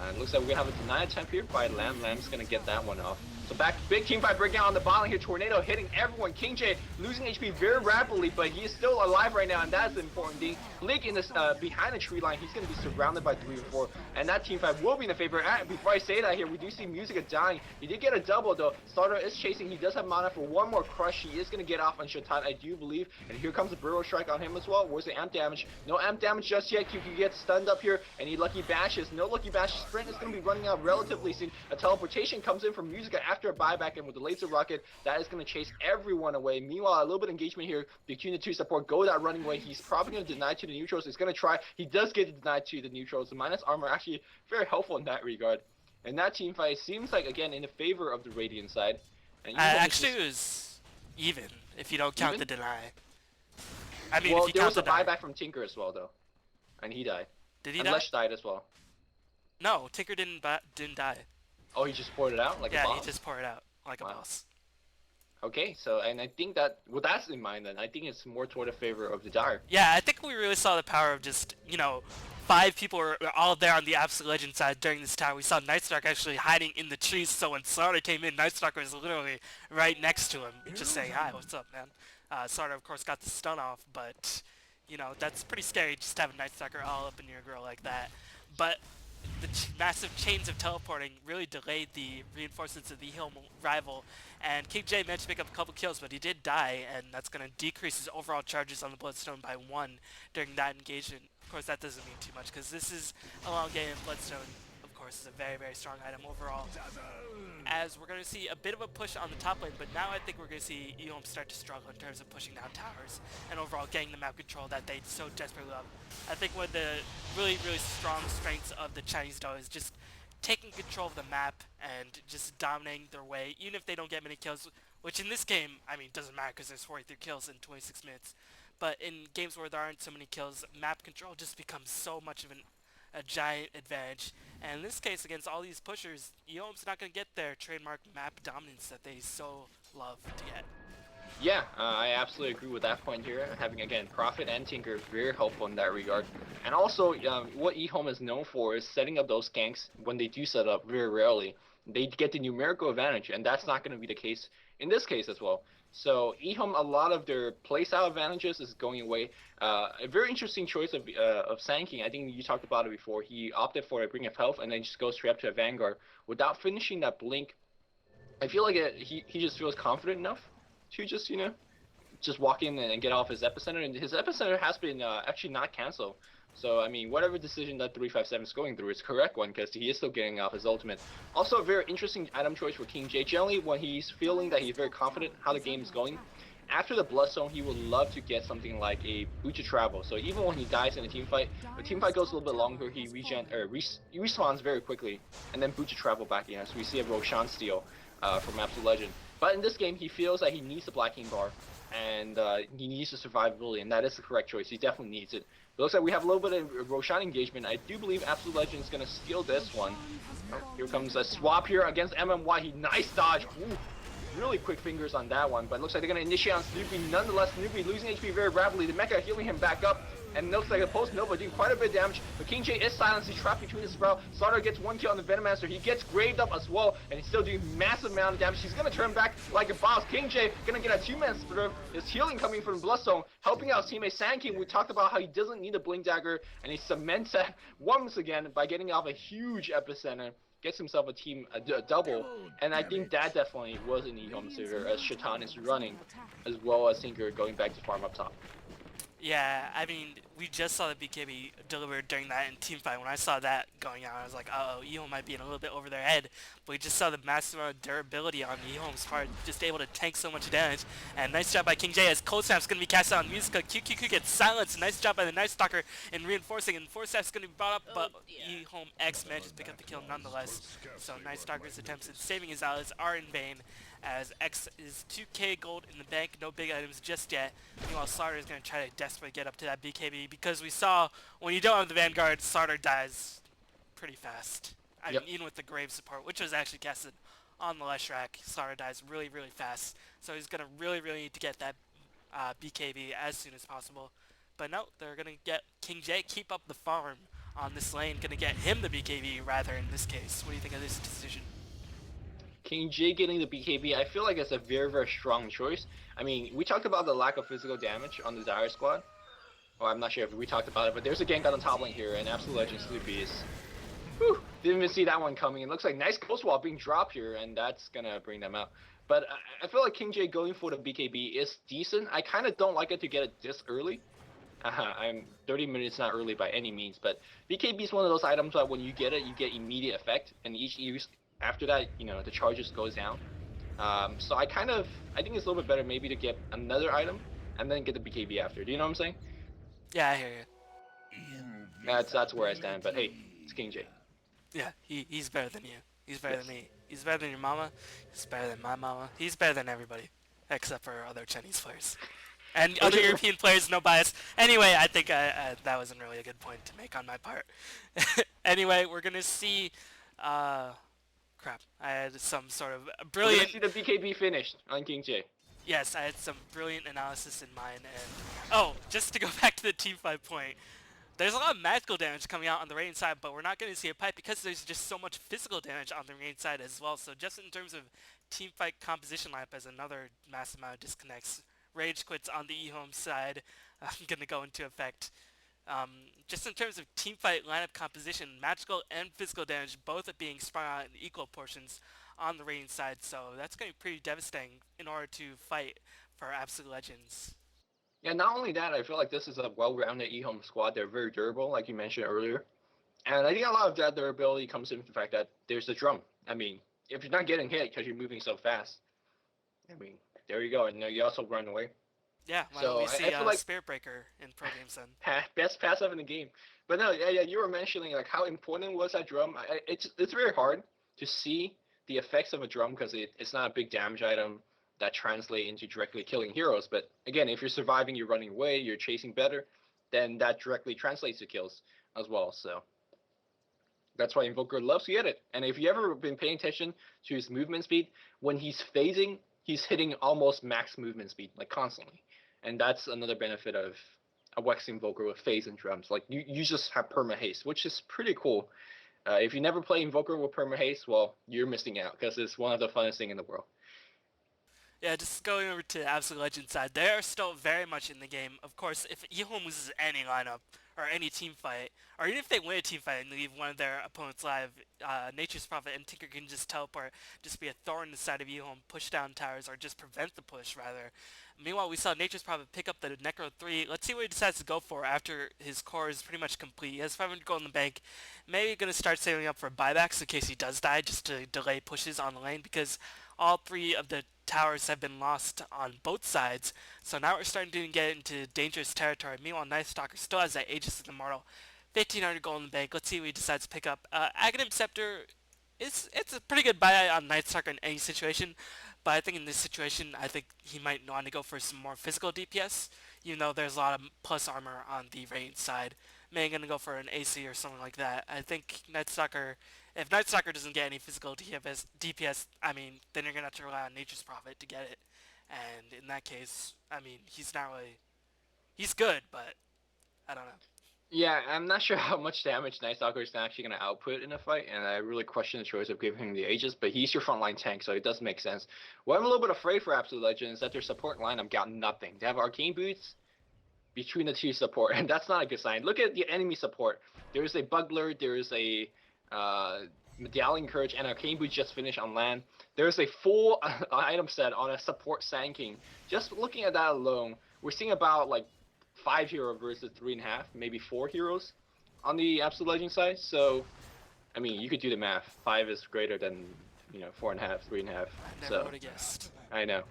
It looks like we're going to have a denied attempt here by Lamb. Lamb's going to get that one off. So back, big team fight breakdown on the bottom here. Tornado hitting everyone. King J losing HP very rapidly, but he is still alive right now, and that's the important thing. Blink in this behind the tree line. He's going to be surrounded by 3 or 4, and that team fight will be in the favor. Before I say that here, we do see Musica dying. He did get a double though. Starter is chasing. He does have mana for one more crush. He is going to get off on Shaitan, I do believe. And here comes the Burrow Strike on him as well. Where's the amp damage? No amp damage just yet. QQ gets stunned up here, and he lucky bashes. No lucky bashes. Sprint is going to be running out relatively soon. A teleportation comes in from Musica after a buyback, and with the laser rocket, that is going to chase everyone away. Meanwhile, a little bit of engagement here between the 2 support. Goda running away. He's probably going to deny to the neutrals. He's going to try. He does get denied to the neutrals. The minus armor actually very helpful in that regard. And that team fight seems like, again, in the favor of the Radiant side. And Actually, it was even, if you don't count even? the deny. I mean, well, if you there count was a the buyback from Tinker as well, though. And he died. Did he and die? Lesh died as well. No, Tinker didn't die. Oh, he just poured it out like a Yeah, boss? he just poured it out like Wow. a boss. Okay, so, and I think that, with that in mind, then, I think it's more toward the favor of the Dire. Yeah, I think we really saw the power of just, 5 people were all there on the Absolute Legend side during this tower. We saw Nightstalker actually hiding in the trees, so when Slaughter came in, Nightstalker was literally right next to him, just saying, hi, what's up, man? Slaughter, of course, got the stun off, but, that's pretty scary just to have a Nightstalker all up in your grill like that. But the massive chains of teleporting really delayed the reinforcements of the EHOME rival, and King J managed to pick up a couple kills, but he did die, and that's going to decrease his overall charges on the Bloodstone by 1 during that engagement. Of course, that doesn't mean too much, because this is a long game, and Bloodstone, of course, is a very, very strong item overall. As we're going to see a bit of a push on the top lane, but now I think we're going to see EHOME start to struggle in terms of pushing down towers, and overall getting the map control that they so desperately love. I think one of the really, really strong strengths of the Chinese though is just taking control of the map and just dominating their way, even if they don't get many kills, which in this game, I mean, doesn't matter because there's 43 kills in 26 minutes. But in games where there aren't so many kills, map control just becomes so much of a giant advantage. And in this case, against all these pushers, EHOME's not going to get their trademark map dominance that they so love to get. Yeah, I absolutely agree with that point here. Having again Prophet and Tinker very helpful in that regard, and also what eHome is known for is setting up those ganks when they do set up. Very rarely they get the numerical advantage, and that's not going to be the case in this case as well. So eHome, a lot of their playstyle advantages is going away. A very interesting choice of Sanking. I think you talked about it before. He opted for a Bring of Health and then just goes straight up to a Vanguard without finishing that blink. I feel like he just feels confident enough to just just walk in and get off his epicenter, and his epicenter has been actually not canceled. So I mean, whatever decision that 357 is going through is correct one because he is still getting off his ultimate. Also, a very interesting item choice for King J. Generally, when he's feeling that he's very confident how the game is going, after the Bloodstone, he would love to get something like a Boot to Travel. So even when he dies in a team fight, the team fight goes a little bit longer. He respawns very quickly, and then Boot to Travel back again. So we see a Roshan steal from Absolute Legend. But in this game, he feels that he needs the Black King bar, and he needs the survivability, and that is the correct choice. He definitely needs it. It looks like we have a little bit of Roshan engagement. I do believe Absolute Legend is going to steal this one. Oh, here comes a swap here against MMY. He nice dodge. Ooh, really quick fingers on that one, but it looks like they're going to initiate on Snoopy. Nonetheless, Snoopy losing HP very rapidly. The Mecha healing him back up, and it looks like a post Nova doing quite a bit of damage, but King J is silenced. He's trapped between the Sprout. Starter gets one kill on the Venomancer. He gets graved up as well, and he's still doing massive amount of damage. He's going to turn back like a boss. King J going to get a two-man splitter. His healing coming from Bloodstone, helping out his teammate Sandking. We talked about how he doesn't need a Blink Dagger, and he cements that once again by getting off a huge epicenter. Gets himself a double, and I think that definitely was an EHOME saver as Shaitan is running, as well as Tinker going back to farm up top. Yeah, I mean, we just saw the BKB delivered during that in teamfight. When I saw that going out, I was like, uh-oh, EHOME might be in a little bit over their head. But we just saw the massive amount of durability on EHOME's part, just able to tank so much damage. And nice job by King J as Cold Snap's going to be cast out on Musica. QQQ gets silenced. Nice job by the Night Stalker in reinforcing. And Force Snap's going to be brought up, but EHOME X manages to pick up the kill nonetheless. So Night Stalker's attempts at saving his allies are in vain, as X is 2k gold in the bank, no big items just yet. Meanwhile, Slaughter is going to try to desperately get up to that BKB, because we saw when you don't have the Vanguard, Slaughter dies pretty fast. I mean, even with the Grave support, which was actually casted on the Leshrac, Slaughter dies really, really fast. So he's going to really, really need to get that BKB as soon as possible. But no, they're going to get King J, keep up the farm on this lane, going to get him the BKB rather in this case. What do you think of this decision? King J getting the BKB, I feel like it's a very, very strong choice. I mean, we talked about the lack of physical damage on the Dire squad. Well, I'm not sure if we talked about it, but there's a gank on the top lane here, and Absolute Legend Sleepy is... Whew, didn't even see that one coming. It looks like nice Ghost Wall being dropped here, and that's gonna bring them out. But I feel like King J going for the BKB is decent. I kind of don't like it to get it this early. I'm 30 minutes not early by any means, but BKB is one of those items that when you get it, you get immediate effect, and each use after that, the charges goes down. So I think it's a little bit better maybe to get another item and then get the BKB after. Do you know what I'm saying? Yeah, I hear you. That's where I stand. But hey, it's King J. Yeah, he's better than you. He's better than me. He's better than your mama. He's better than my mama. He's better than everybody, except for other Chinese players. And other European players, no bias. Anyway, I think that wasn't really a good point to make on my part. Anyway, we're going to see... crap. I had some sort of brilliant... We're going to see the BKB finished on King J. Yes, I had some brilliant analysis in mind. And oh, just to go back to the teamfight point, there's a lot of magical damage coming out on the Radiant side, but we're not going to see a pipe because there's just so much physical damage on the Radiant side as well. So just in terms of teamfight composition lineup, as another massive amount of disconnects. Rage quits on the eHOME side. I'm going to go into effect. Just in terms of teamfight lineup composition, magical and physical damage both are being sprung out in equal portions on the Radiant side, so that's going to be pretty devastating in order to fight for Absolute Legends. Yeah, not only that, I feel like this is a well-rounded eHOME squad. They're very durable, like you mentioned earlier. And I think a lot of that durability comes in the fact that there's the drum. I mean, if you're not getting hit because you're moving so fast, I mean, there you go. And you also run away. Yeah, why So don't we see I feel like Spirit Breaker in Pro Games then? best pass up in the game. But no, yeah, you were mentioning like how important was that drum. It's very hard to see the effects of a drum because it's not a big damage item that translate into directly killing heroes. But again, if you're surviving, you're running away, you're chasing better, then that directly translates to kills as well. So that's why Invoker loves to get it. And if you ever been paying attention to his movement speed, when he's phasing, he's hitting almost max movement speed like constantly, and that's another benefit of a Wax Invoker with phase and drums. Like you just have perma haste, which is pretty cool. If you never play Invoker with perma haste, well, you're missing out because it's one of the funnest thing in the world. Yeah, just going over to Absolute Legend side, they are still very much in the game. Of course, if EHOME loses any lineup or any team fight, or even if they win a team fight and leave one of their opponents live, Nature's Prophet and Tinker can just teleport, just be a thorn in the side of EHOME, push down towers, or just prevent the push rather. Meanwhile, we saw Nature's Prophet pick up the Necro 3. Let's see what he decides to go for after his core is pretty much complete. He has 500 gold in the bank. Maybe going to start saving up for buybacks in case he does die, just to delay pushes on the lane, because all three of the towers have been lost on both sides. So now we're starting to get into dangerous territory. Meanwhile, Night Stalker still has that Aegis of Immortal. 1500 gold in the bank. Let's see what he decides to pick up. Aghanim Scepter, it's a pretty good buy on Night Stalker in any situation. But I think in this situation, I think he might want to go for some more physical DPS. Even though there's a lot of plus armor on the range side. Maybe going to go for an AC or something like that. I think Night Stalker, if Night Stalker doesn't get any physical DPS, I mean, then you're going to have to rely on Nature's Prophet to get it. And in that case, I mean, he's not really, he's good, but I don't know. Yeah, I'm not sure how much damage Night Stalker is actually going to output in a fight, and I really question the choice of giving him the Aegis, but he's your frontline tank, so it does make sense. What I'm a little bit afraid for Absolute Legend is that their support lineup got nothing. They have Arcane Boots between the two support, and that's not a good sign. Look at the enemy support. There is a Bugler, there is a Medallion Courage, and Arcane Boots just finished on land. There is a full item set on a support Sand King. Just looking at that alone, we're seeing about like 5 hero versus 3.5, maybe 4 heroes on the Absolute Legend side. So, I mean, you could do the math. 5 is greater than 4.5, 3.5. I never So would have guessed. I know.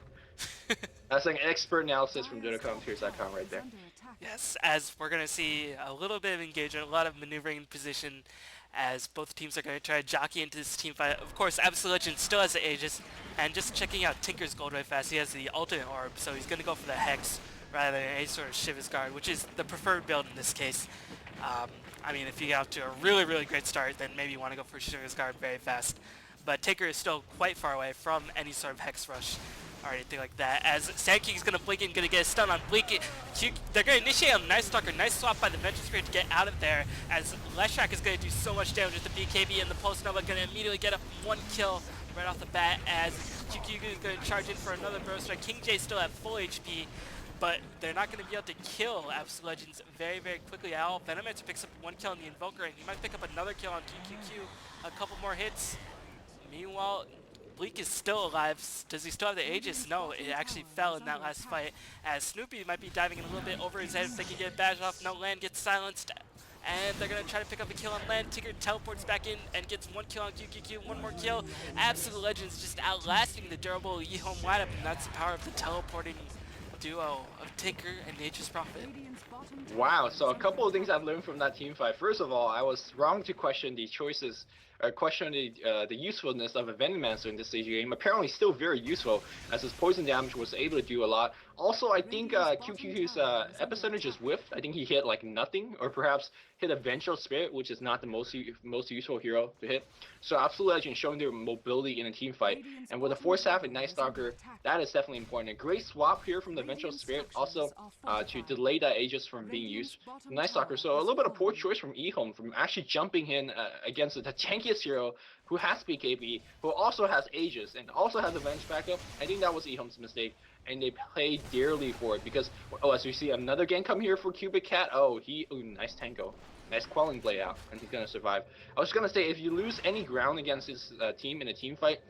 That's like an expert analysis from DotaCommentaries.com right there. Yes, as we're going to see a little bit of engagement, a lot of maneuvering in position as both teams are going to try to jockey into this team fight. Of course, Absolute Legend still has the Aegis, and just checking out Tinker's gold right fast, he has the ultimate orb, so he's going to go for the Hex rather than any sort of Shiva's Guard, which is the preferred build in this case. I mean, if you get out to a really, really great start, then maybe you want to go for Shiva's Guard very fast. But Tinker is still quite far away from any sort of Hex Rush or anything like that. As Sand King's going to blink and going to get a stun on Blink. They're going to initiate on Night Stalker. Nice swap by the Venture Spirit to get out of there, as Leshrac is going to do so much damage with the BKB, and the Pulse Nova going to immediately get up 1 kill right off the bat, as QQ is going to charge in for another burst. King J still at full HP, but they're not going to be able to kill Absolute Legends very, very quickly at all. Venomancer picks up 1 kill on the Invoker, and he might pick up another kill on QQQ. A couple more hits. Meanwhile, Bleak is still alive. Does he still have the Aegis? No, it actually fell in that last fight, as Snoopy might be diving in a little bit over his head if they can get a badge off. No, Land gets silenced, and they're going to try to pick up a kill on Land. Tinker teleports back in and gets 1 kill on QQQ, 1 more kill. Absolute Legends just outlasting the durable EHOME lineup, and that's the power of the teleporting duo of Tinker and Nature's Prophet. Wow, so a couple of things I've learned from that team fight. First of all, I was wrong to question the choices, or question the usefulness of a Venomancer in this stage of the game. Apparently still very useful, as his poison damage was able to do a lot. Also, I think QQQ's epicenter just whiffed. I think he hit like nothing, or perhaps hit a Vengeful Spirit, which is not the most useful hero to hit. So Absolute Legend showing their mobility in a team fight, and with a Force Staff and Night Stalker, that is definitely important. A great swap here from the Vengeful Spirit, also to delay that Aegis from being used from Night Stalker. So a little bit of poor choice from EHOME, from actually jumping in against the tankiest hero who has BKB, who also has Aegis, and also has a Venge backup. I think that was EHOME's mistake, and they paid dearly for it, because, as we see another gank come here for Cubic Cat, nice tango. Nice Quelling Blade out, and he's gonna survive. I was gonna say, if you lose any ground against this team in a team fight,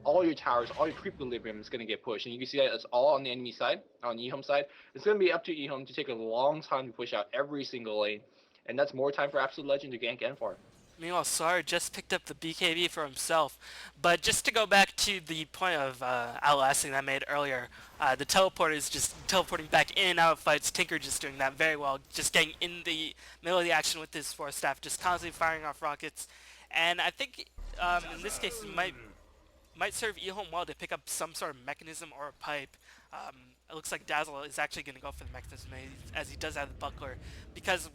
all your towers, all your creep equilibrium is gonna get pushed, and you can see that it's all on the enemy side, on EHOME side. It's gonna be up to EHOME to take a long time to push out every single lane, and that's more time for Absolute Legend to gank and farm. Meanwhile, Sar just picked up the BKB for himself. But just to go back to the point of outlasting that I made earlier, the teleport is just teleporting back in and out of fights. Tinker just doing that very well, just getting in the middle of the action with his Force Staff, just constantly firing off rockets. And I think in this case, it might serve EHOME well to pick up some sort of mechanism or a pipe. It looks like Dazzle is actually going to go for the mechanism, as he does have the Buckler, because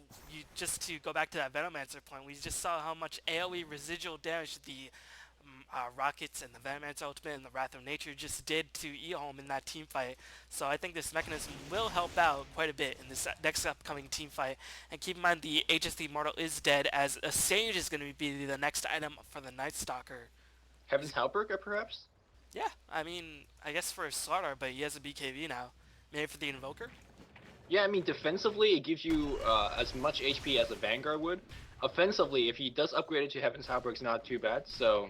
just to go back to that Venomancer point, we just saw how much AoE residual damage the Rockets and the Venomman's ultimate and the Wrath of Nature just did to EHOME in that team fight. So I think this mechanism will help out quite a bit in this next upcoming team fight. And keep in mind the HSD Mortal is dead, as a Sage is going to be the next item for the Night Stalker. Heaven's Helper, perhaps? Yeah, I mean, I guess for a Slardar, but he has a BKB now. Maybe for the Invoker? Yeah, I mean, defensively, it gives you as much HP as a Vanguard would. Offensively, if he does upgrade it to Heaven's Helper, it's not too bad. So,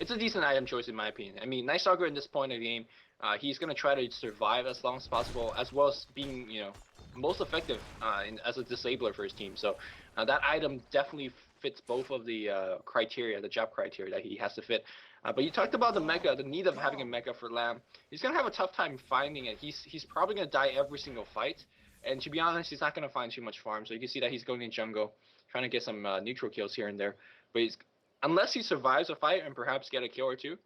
it's a decent item choice in my opinion. I mean, Night Stalker in this point of the game, he's going to try to survive as long as possible, as well as being, most effective as a disabler for his team. So, that item definitely fits both of the criteria, the job criteria that he has to fit. But you talked about the mecha, the need of having a mecha for Lamb. He's going to have a tough time finding it. He's probably going to die every single fight. And to be honest, he's not going to find too much farm. So you can see that he's going in jungle, trying to get some neutral kills here and there. But unless he survives a fight and perhaps get a kill or two,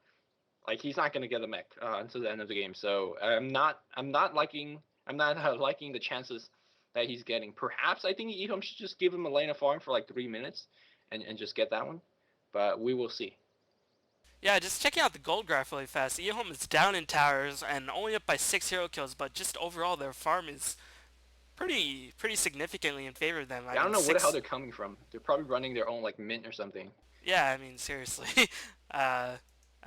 like he's not going to get a mech until the end of the game. So I'm not liking the chances that he's getting. Perhaps I think EHOME should just give him a lane of farm for like 3 minutes and just get that one. But we will see. Yeah, just checking out the gold graph really fast. EHOME is down in towers and only up by 6 hero kills, but just overall their farm is pretty significantly in favor of them. I don't know where the hell they're coming from. They're probably running their own like mint or something. Yeah, I mean seriously. I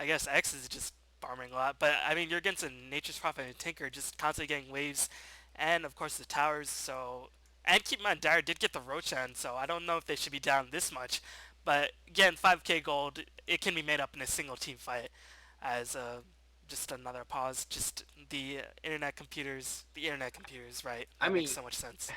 guess X is just farming a lot, but I mean you're against a Nature's Prophet and Tinker just constantly getting waves, and of course the towers. So and keep in mind Dire did get the Roshan, so I don't know if they should be down this much. But again, 5k gold, it can be made up in a single team fight. As just another pause, just the internet computers, right? I That mean, makes so much sense.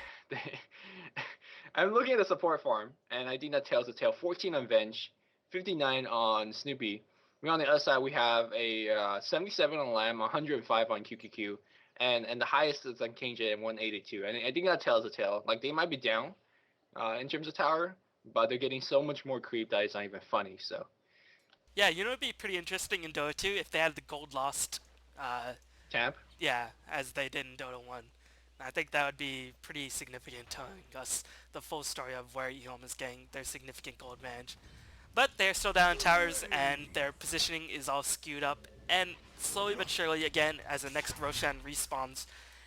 I'm looking at the support farm, and I think that tells the tale. 14 on Venge, 59 on Snoopy. We on the other side we have a 77 on Lamb, 105 on QQQ, and the highest is on King J at 182. And I think that tells the tale. Like they might be down in terms of tower, but they're getting so much more creep that it's not even funny. So Yeah, you know it'd be pretty interesting in Dota 2 if they had the gold lost, Tamp. yeah, as they did in Dota 1. I think that would be pretty significant, telling us the full story of where EHOME is getting their significant gold advantage. But they're still down in towers, and their positioning is all skewed up. And slowly but surely, again, as the next Roshan respawns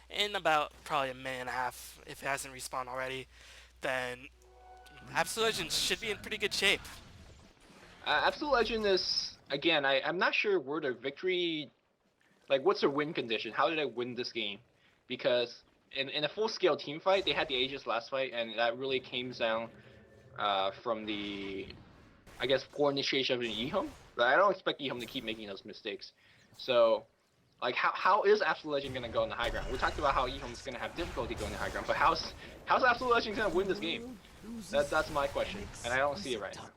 in about probably a minute and a half, if it hasn't respawned already, then Absolute Legends should be in pretty good shape. Absolute Legend is again. I'm not sure where the victory, like what's their win condition. How did I win this game? Because in a full scale team fight, they had the Aegis last fight, and that really came down from the, I guess, poor initiation of an EHOME. But I don't expect EHOME to keep making those mistakes. So, like, how is Absolute Legend gonna go on the high ground? We talked about how EHOME is gonna have difficulty going to high ground, but how's Absolute Legend gonna win this game? That's my question, and I don't see it right now.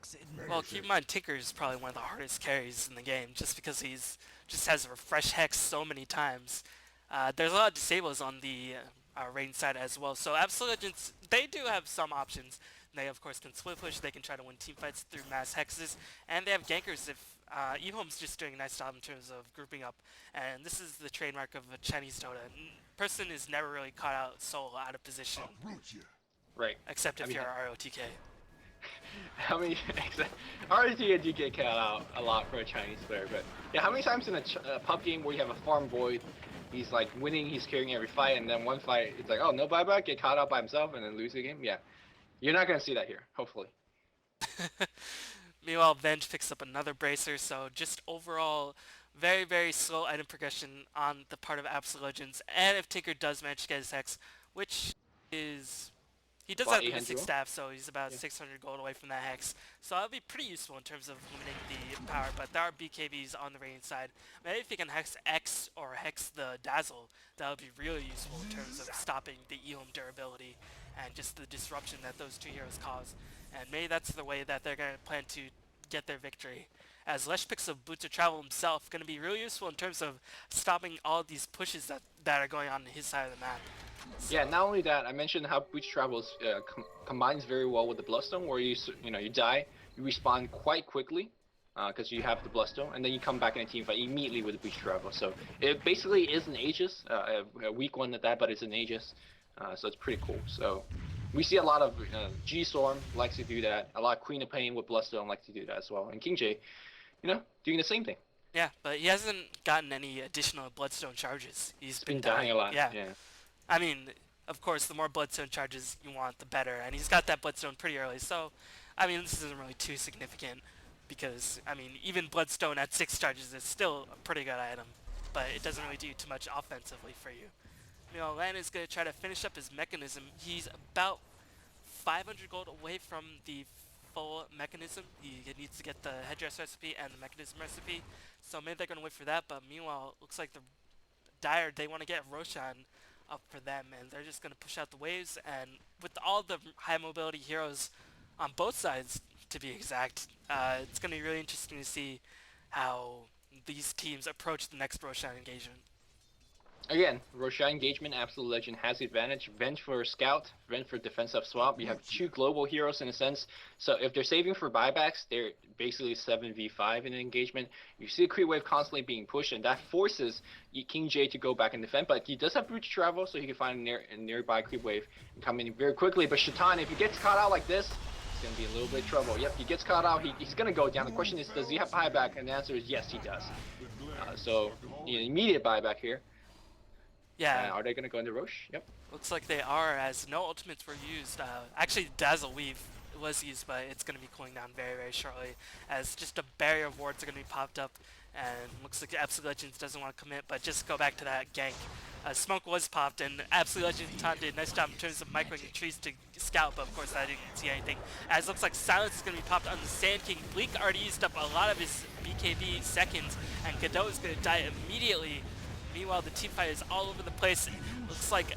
Well, keep in mind Tinker is probably one of the hardest carries in the game, just because he's just has refresh hex so many times. There's a lot of disables on the range side as well, so Absolute Legends, they do have some options. They of course can split push, they can try to win team fights through mass hexes, and they have gankers if EHOME's just doing a nice job in terms of grouping up. And this is the trademark of a Chinese Dota. Person is never really caught out solo out of position. Right. Except if you're ROTK. How many RT and DK count out a lot for a Chinese player, but yeah, how many times in a pub game where you have a farm void, he's like winning, he's carrying every fight, and then one fight it's like, oh no buyback, get caught out by himself and then lose the game? Yeah, you're not gonna see that here, hopefully. Meanwhile, Venge picks up another bracer, so just overall very slow item progression on the part of Absolute Legends. And if Tinker does manage to get his hex, which is he does About have the 800 Mystic gold? Staff, so he's about Yeah. 600 gold away from that hex. So that'll be pretty useful in terms of limiting the power, but there are BKBs on the range side. Maybe if he can hex X or hex the Dazzle, that would be really useful in terms of stopping the EHOME durability and just the disruption that those two heroes cause. And maybe that's the way that they're going to plan to get their victory. As Lesh picks up Boots of Travel himself, going to be really useful in terms of stopping all these pushes that are going on his side of the map. Yeah, not only that, I mentioned how Breach Travels combines very well with the Bloodstone, where you die, you respawn quite quickly, because you have the Bloodstone, and then you come back in a team fight immediately with the Breach Travel. So it basically is an Aegis, a weak one at that, but it's an Aegis, so it's pretty cool. So we see a lot of G Storm likes to do that, a lot of Queen of Pain with Bloodstone likes to do that as well, and King J. doing the same thing. Yeah, but he hasn't gotten any additional Bloodstone charges. He's It's been been dying dying. a lot. Yeah. Yeah. I mean, of course, the more Bloodstone charges you want, the better. And he's got that Bloodstone pretty early, so, I mean, this isn't really too significant. Because, I mean, even Bloodstone at 6 charges is still a pretty good item. But it doesn't really do too much offensively for you. Lan is going to try to finish up his mechanism. He's about 500 gold away from the full mechanism. He needs to get the headdress recipe and the mechanism recipe. So maybe they're going to wait for that. But meanwhile, looks like the Dire, they want to get Roshan up for them. And they're just going to push out the waves. And with all the high mobility heroes on both sides, to be exact, it's going to be really interesting to see how these teams approach the next Roshan engagement. Again, Roshan engagement, Absolute Legend has the advantage. Venge for Scout, Venge for defensive swap. You have two global heroes in a sense. So if they're saving for buybacks, they're basically 7v5 in an engagement. You see a creep wave constantly being pushed, and that forces King J to go back and defend. But he does have route to travel, so he can find a nearby creep wave and come in very quickly. But Shaitan, if he gets caught out like this, he's going to be a little bit of trouble. Yep, he gets caught out. He's going to go down. The question is, does he have buyback? And the answer is yes, he does. So immediate buyback here. Yeah. Are they going to go into Roche? Yep. Looks like they are, as no ultimates were used. Actually, Dazzle Weave was used, but it's going to be cooling down very, very shortly, as just a barrier of wards are going to be popped up, and looks like Absolute Legends doesn't want to commit, but just go back to that gank. Smoke was popped, and Absolute Legends did a nice job in terms of microing trees to scout, but of course I didn't see anything. As looks like Silence is going to be popped on the Sand King. Bleak already used up a lot of his BKB seconds, and Godot is going to die immediately. Meanwhile, the team fight is all over the place. Looks like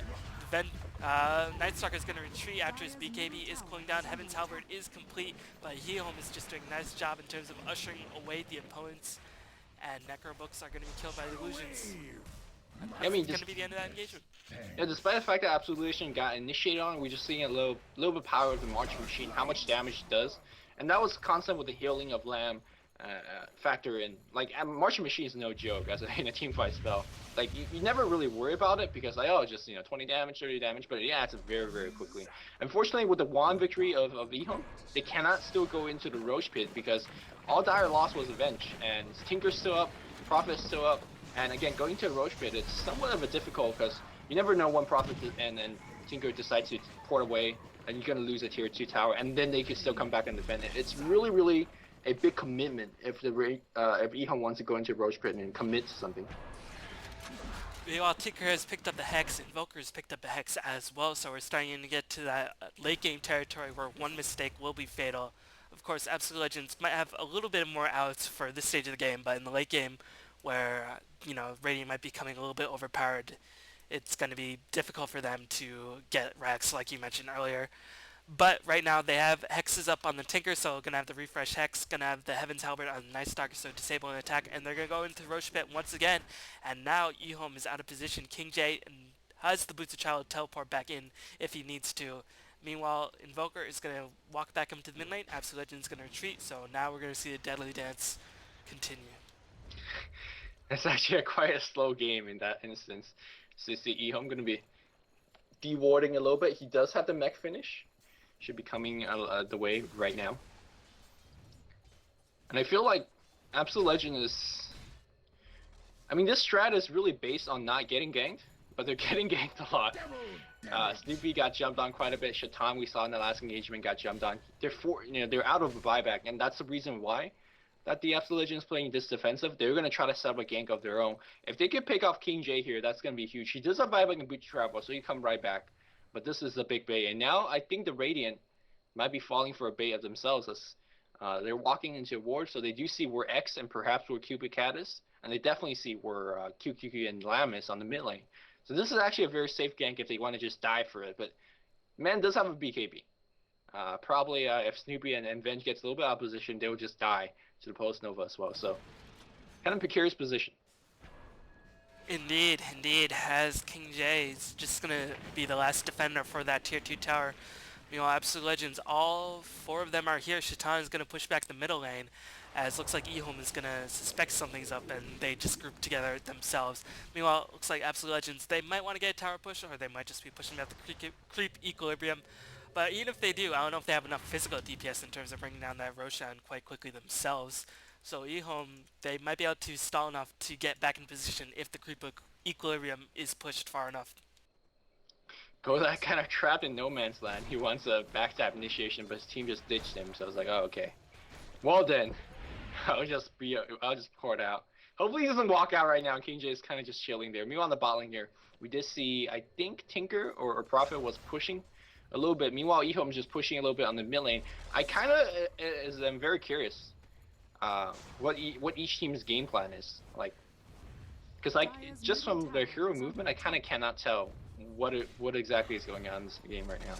Nightstalker is going to retreat after his BKB is cooling down. Heaven's Halberd is complete, but EHOME is just doing a nice job in terms of ushering away the opponents. And Necrobooks are going to be killed by the illusions. I mean, it's going to be the end of that engagement. Yeah, despite the fact that Absolution got initiated on, we're just seeing a little bit of power of the March Machine, how much damage it does. And that was constant with the healing of Lamb factor in. Like, March Machine is no joke as in a team fight spell. Like, you never really worry about it because, like, oh, just, 20 damage, 30 damage, but it adds it very, very quickly. Unfortunately, with the Wand victory of EHOME, they cannot still go into the Roche Pit because all Dire lost was Avenge, and Tinker's still up, Prophet's still up, and again, going to the Roche Pit, it's somewhat of a difficult because you never know when Prophet and Tinker decide to port away, and you're going to lose a tier 2 tower, and then they can still come back and defend it. It's really, really a big commitment if EHOME wants to go into Roche Pit and commit to something. Meanwhile, Tinker has picked up the Hex, Invoker has picked up the Hex as well, so we're starting to get to that late game territory where one mistake will be fatal. Of course, Absolute Legends might have a little bit more outs for this stage of the game, but in the late game, where, Radiant might be coming a little bit overpowered, it's going to be difficult for them to get Rex, like you mentioned earlier. But right now they have Hexes up on the Tinker, so gonna have the refresh Hex, gonna have the Heaven's Halberd on the Night Stalker, so disable an attack, and they're gonna go into Roche Pit once again. And now EHOME is out of position. King J has the Boots of Child teleport back in if he needs to. Meanwhile, Invoker is gonna walk back into the mid lane. Absolute Legend's gonna retreat, so now we're gonna see the Deadly Dance continue. It's actually quite a slow game in that instance. So you see EHOME gonna be dewarding a little bit. He does have the mech finish. Should be coming the way right now. And I feel like Absolute Legend is... I mean, this strat is really based on not getting ganked, but they're getting ganked a lot. Snoopy got jumped on quite a bit. Shaitan, we saw in the last engagement, got jumped on. They're out of a buyback, and that's the reason why that the Absolute Legend is playing this defensive. They're going to try to set up a gank of their own. If they can pick off King J here, that's going to be huge. He does have buyback and boot travel, so he come right back. But this is a big bait, and now I think the Radiant might be falling for a bait of themselves as they're walking into a ward, so they do see where X and perhaps where Cupid Cat is, and they definitely see where QQQ and Lam is on the mid lane. So this is actually a very safe gank if they want to just die for it, but man does have a BKB. Probably if Snoopy and Venge gets a little bit out of position, they'll just die to the Post Nova as well, so kind of precarious position. Indeed, as King J is just gonna be the last defender for that tier 2 tower. Absolute Legends, all 4 of them are here. Shaitan is gonna push back the middle lane, as looks like EHOME is gonna suspect something's up and they just group together themselves. Meanwhile, it looks like Absolute Legends, they might want to get a tower push, or they might just be pushing out the creep equilibrium. But even if they do, I don't know if they have enough physical DPS in terms of bringing down that Roshan quite quickly themselves. So EHOME, they might be able to stall enough to get back in position if the creep equilibrium is pushed far enough. Kozak kind of trapped in no man's land. He wants a backstab initiation, but his team just ditched him. So I was like, oh, okay. Well then, I'll just pour it out. Hopefully he doesn't walk out right now. King J is kind of just chilling there. Meanwhile, on the bot lane here, we did see, I think Tinker or Prophet was pushing a little bit. Meanwhile, EHOM's just pushing a little bit on the mid lane. I kind of am very curious what each team's game plan is. Like, because like just from the hero movement, I kind of cannot tell what exactly is going on in this game right now.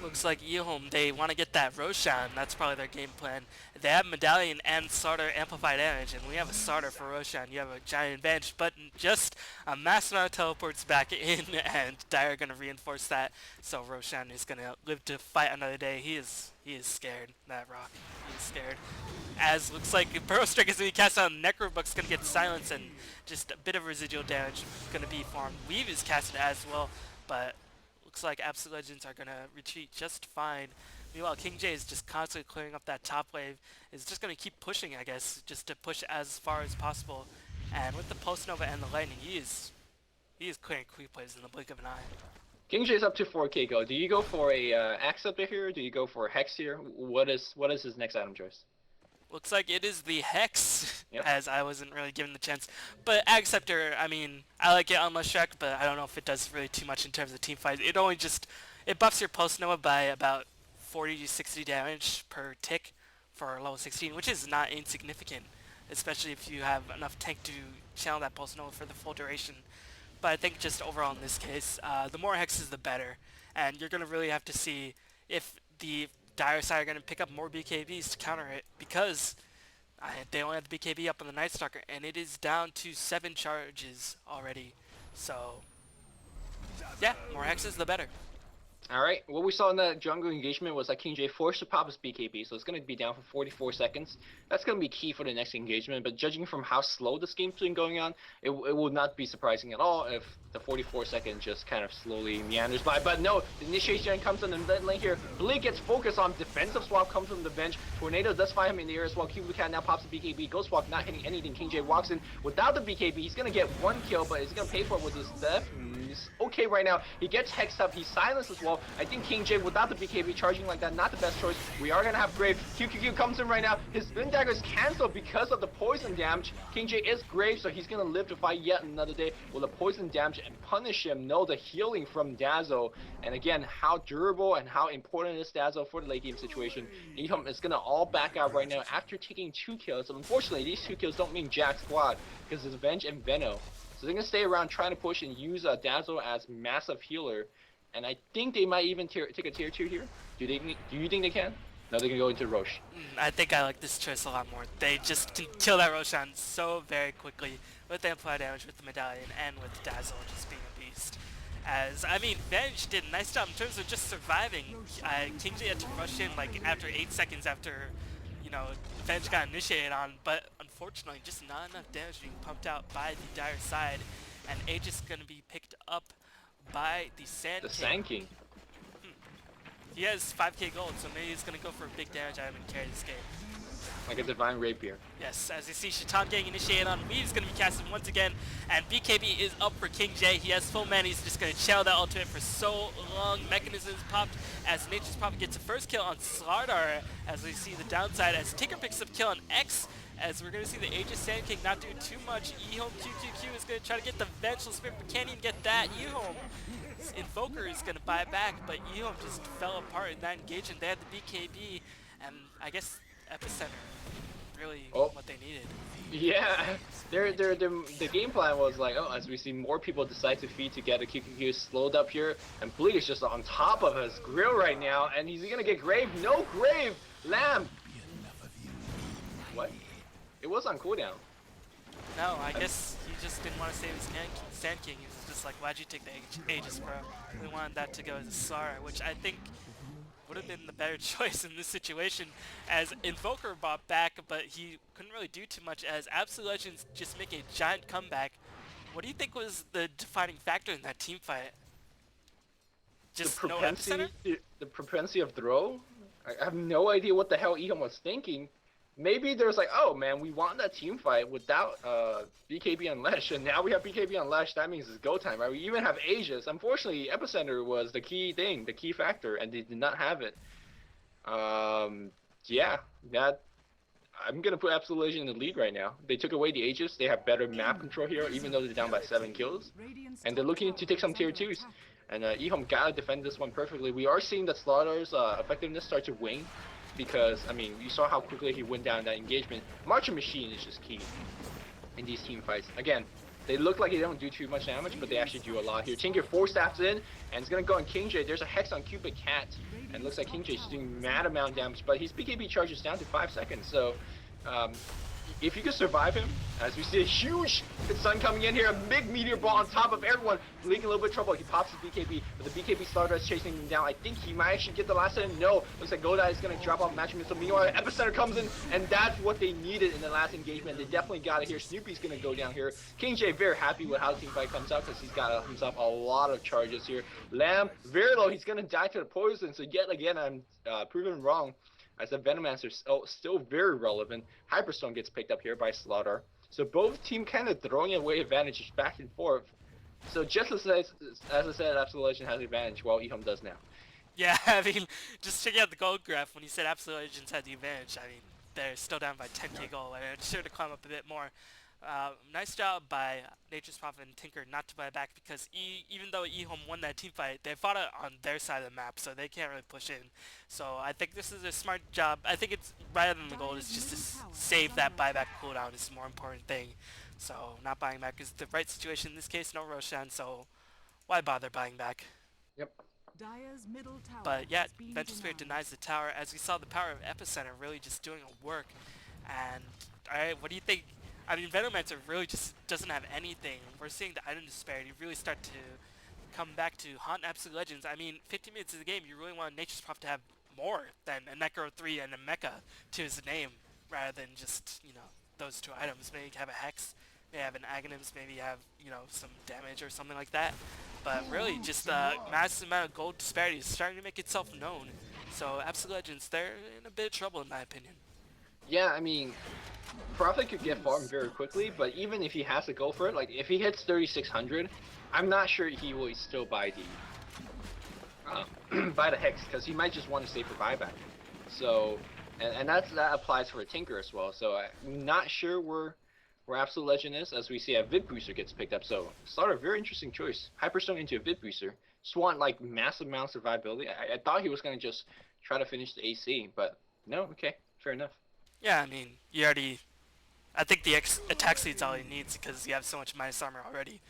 Looks like EHOME, they want to get that Roshan. That's probably their game plan. They have Medallion and Starter amplify damage, and we have a Starter for Roshan. You have a giant advantage, but just a mass amount of teleports back in, and Dire are going to reinforce that. So Roshan is going to live to fight another day. He is scared, that Rock. He is scared. As looks like Burrow Strike is going to be cast on Necrobuck's going to get silenced, and just a bit of residual damage going to be formed. Weave is casted as well, but looks like Absolute Legends are going to retreat just fine. Meanwhile, King J is just constantly clearing up that top wave. Is just going to keep pushing, I guess, just to push as far as possible. And with the Post Nova and the Lightning, he is clearing creep waves in the blink of an eye. King J's up to 4k go. Do you go for a Axe up here? Do you go for a Hex here? What is his next item choice? Looks like it is the Hex, Yep. as I wasn't really given the chance. But Acceptor, I mean, I like it on Leshek, but I don't know if it does really too much in terms of team fights. It only just, it buffs your Post Nova by about 40 to 60 damage per tick for level 16, which is not insignificant, especially if you have enough tank to channel that Post Nova for the full duration. But I think just overall in this case, the more hexes the better, and you're going to really have to see if the Dire side are going to pick up more BKBs to counter it, because they only have the BKB up on the Night Stalker, and it is down to 7 charges already. So, yeah, more hexes the better. Alright, what we saw in that jungle engagement was that King J forced to pop his BKB, so it's going to be down for 44 seconds. That's going to be key for the next engagement, but judging from how slow this game's been going on, it would not be surprising at all if the 44 seconds just kind of slowly meanders by. But no, the initiation comes in the mid lane here. Blink gets focused on defensive swap, comes from the bench. Tornado does find him in the air as well. Cubicat now pops the BKB. Ghost Walk not hitting anything. King J walks in without the BKB. He's going to get 1 kill, but he's going to pay for it with his death. He's okay right now. He gets hexed up. He's silenced as well. I think King J without the BKB charging like that, not the best choice. We are going to have Grave. QQQ comes in right now. His Wind Dagger is cancelled because of the poison damage. King J is Grave, so he's going to live to fight yet another day. Will the poison damage and punish him? No, the healing from Dazzle. And again, how durable and how important is Dazzle for the late game situation. EHOME is going to all back out right now after taking 2 kills. Unfortunately, these 2 kills don't mean jack squad because it's Venge and Veno. So they're going to stay around trying to push and use Dazzle as massive healer. And I think they might even take a tier 2 here. Do you think they can? No, they can go into Roche. I think I like this choice a lot more. They just can kill that Roshan so very quickly with the amplified damage, with the Medallion, and with Dazzle just being a beast. As, I mean, Venge did a nice job in terms of just surviving. King J had to rush in like after 8 seconds after, you know, Venge got initiated on, but unfortunately just not enough damage being pumped out by the Dire side, and Age is going to be picked up by the Sand King. The Sand King. He has 5k gold, so maybe he's going to go for a big damage item and carry this game. Like a Divine Rapier. Yes, as you see, Shaitan getting initiated on. Weave's going to be casted once again, and BKB is up for King J. He has full mana. He's just going to channel that ultimate for so long. Mechanisms popped as Nature's Prophet gets the first kill on Slardar, as we see the downside as Tinker picks up kill on X, as we're going to see the Aegis Sand King not doing too much. EHOME QQQ is going to try to get the Vengeful Spirit, but can't even get that. EHOME Invoker is going to buy back, but EHOME just fell apart in that engagement. They had the BKB, and I guess Epicenter really what they needed. Yeah, the game plan was like, oh, as we see more people decide to feed together, QQQ is slowed up here, and Bleak is just on top of his grill right now, and he's gonna get Grave. No Grave! Lamb! What? It was on cooldown. No, I guess he just didn't want to save his Sand King. He was just like, why'd you take the Aegis, bro? We wanted that to go as Sara, which I think would have been the better choice in this situation, as Invoker bought back, but he couldn't really do too much as Absolute Legends just make a giant comeback. What do you think was the defining factor in that team fight? Just no Epicenter? The propensity of throw? I have no idea what the hell EHOME was thinking. maybe there's like, oh man, we won that team fight without BKB on Lesh, and now we have BKB on Lesh. That means it's go time, right? We even have Aegis. Unfortunately, Epicenter was the key thing, the key factor, and they did not have it. Um, yeah, that I'm gonna put Absolute Legend in the lead right now. They took away the Aegis. They have better map control here, even though they're down by 7 kills, and they're looking to take some tier 2s. And EHOME gotta defend this one perfectly. We are seeing that Slaughter's effectiveness start to wane, because I mean, you saw how quickly he went down that engagement. Marcher Machine is just key in these team fights. Again, they look like they don't do too much damage, but they actually do a lot here. Tinker 4 staffs in, and it's gonna go on King J. There's a Hex on Cupid Cat, and it looks like King J is doing mad amount of damage, but his BKB charges down to 5 seconds, so um, if you can survive him, as we see a huge Sun coming in here, a big meteor ball on top of everyone, Link in a little bit of trouble. He pops his BKB, but the BKB Slaughter is chasing him down. I think he might actually get the last hit. No, looks like Godai is going to drop off matching missile. Meanwhile, Epicenter comes in, and that's what they needed in the last engagement. They definitely got it here. Snoopy's going to go down here. King J very happy with how the team fight comes out, because he's got himself a lot of charges here. Lamb, very low. He's going to die to the poison, so yet again, I'm proven wrong, as the Venomancer is still very relevant. Hyperstone gets picked up here by Slaughter. So both team kind of throwing away advantages back and forth. So just as I said, Absolute Legend has the advantage, while EHOME does now. Yeah, I mean, just checking out the gold graph, when you said Absolute Legends had the advantage, I mean, they're still down by 10k gold, and it's sure to climb up a bit more. Nice job by Nature's Prophet and Tinker not to buy back, because even though EHOME won that team fight, they fought it on their side of the map, so they can't really push in. So I think this is a smart job. I think it's, rather than the gold, it's just to save that buyback cooldown is the more important thing. So not buying back is the right situation in this case, no Roshan, so why bother buying back? Yep. But yeah, Venture Spirit denies the tower, as we saw the power of Epicenter really just doing a work. And alright, what do you think? I mean, Venomancer really just doesn't have anything. We're seeing the item disparity really start to come back to haunt Absolute Legends. I mean, 15 minutes of the game, you really want Nature's Prophet to have more than a Necro 3 and a Mecha to his name, rather than just, you know, those two items. Maybe have a Hex, maybe have an Aghanim's, maybe have, you know, some damage or something like that. But really, just a massive amount of gold disparity is starting to make itself known. So Absolute Legends, they're in a bit of trouble in my opinion. Yeah, I mean, Prophet could get farmed very quickly, but even if he has to go for it, like if he hits 3600, I'm not sure he will still buy the buy the Hex, because he might just want to stay for buyback. So, and that applies for a Tinker as well. So I'm not sure where Absolute Legend is, as we see a Vid Booster gets picked up. So Slaughter, very interesting choice. Hyperstone into a Vid Booster. Just want like massive amount of survivability. I thought he was gonna just try to finish the AC, but no. Okay, fair enough. Yeah, I mean, you already... I think the attack speed's all he needs, because you have so much minus armor already.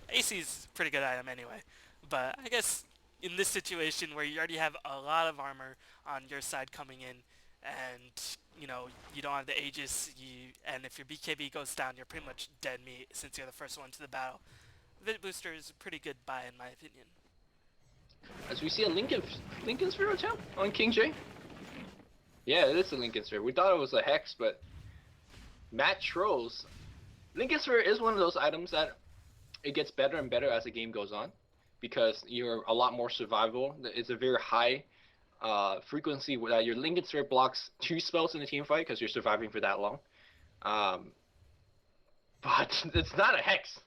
AC's a pretty good item anyway. But I guess in this situation where you already have a lot of armor on your side coming in, and you know, you don't have the Aegis, and if your BKB goes down, you're pretty much dead meat since you're the first one to the battle. Vid Booster is a pretty good buy in my opinion. As we see a Lincoln Sphere attempt on King J. Yeah, it is a Lincoln Sphere. We thought it was a Hex, but Matt Trolls. Lincoln Sphere is one of those items that it gets better and better as the game goes on, because you're a lot more survivable. It's a very high frequency that your Lincoln Sphere blocks 2 spells in a team fight because you're surviving for that long. But it's not a Hex.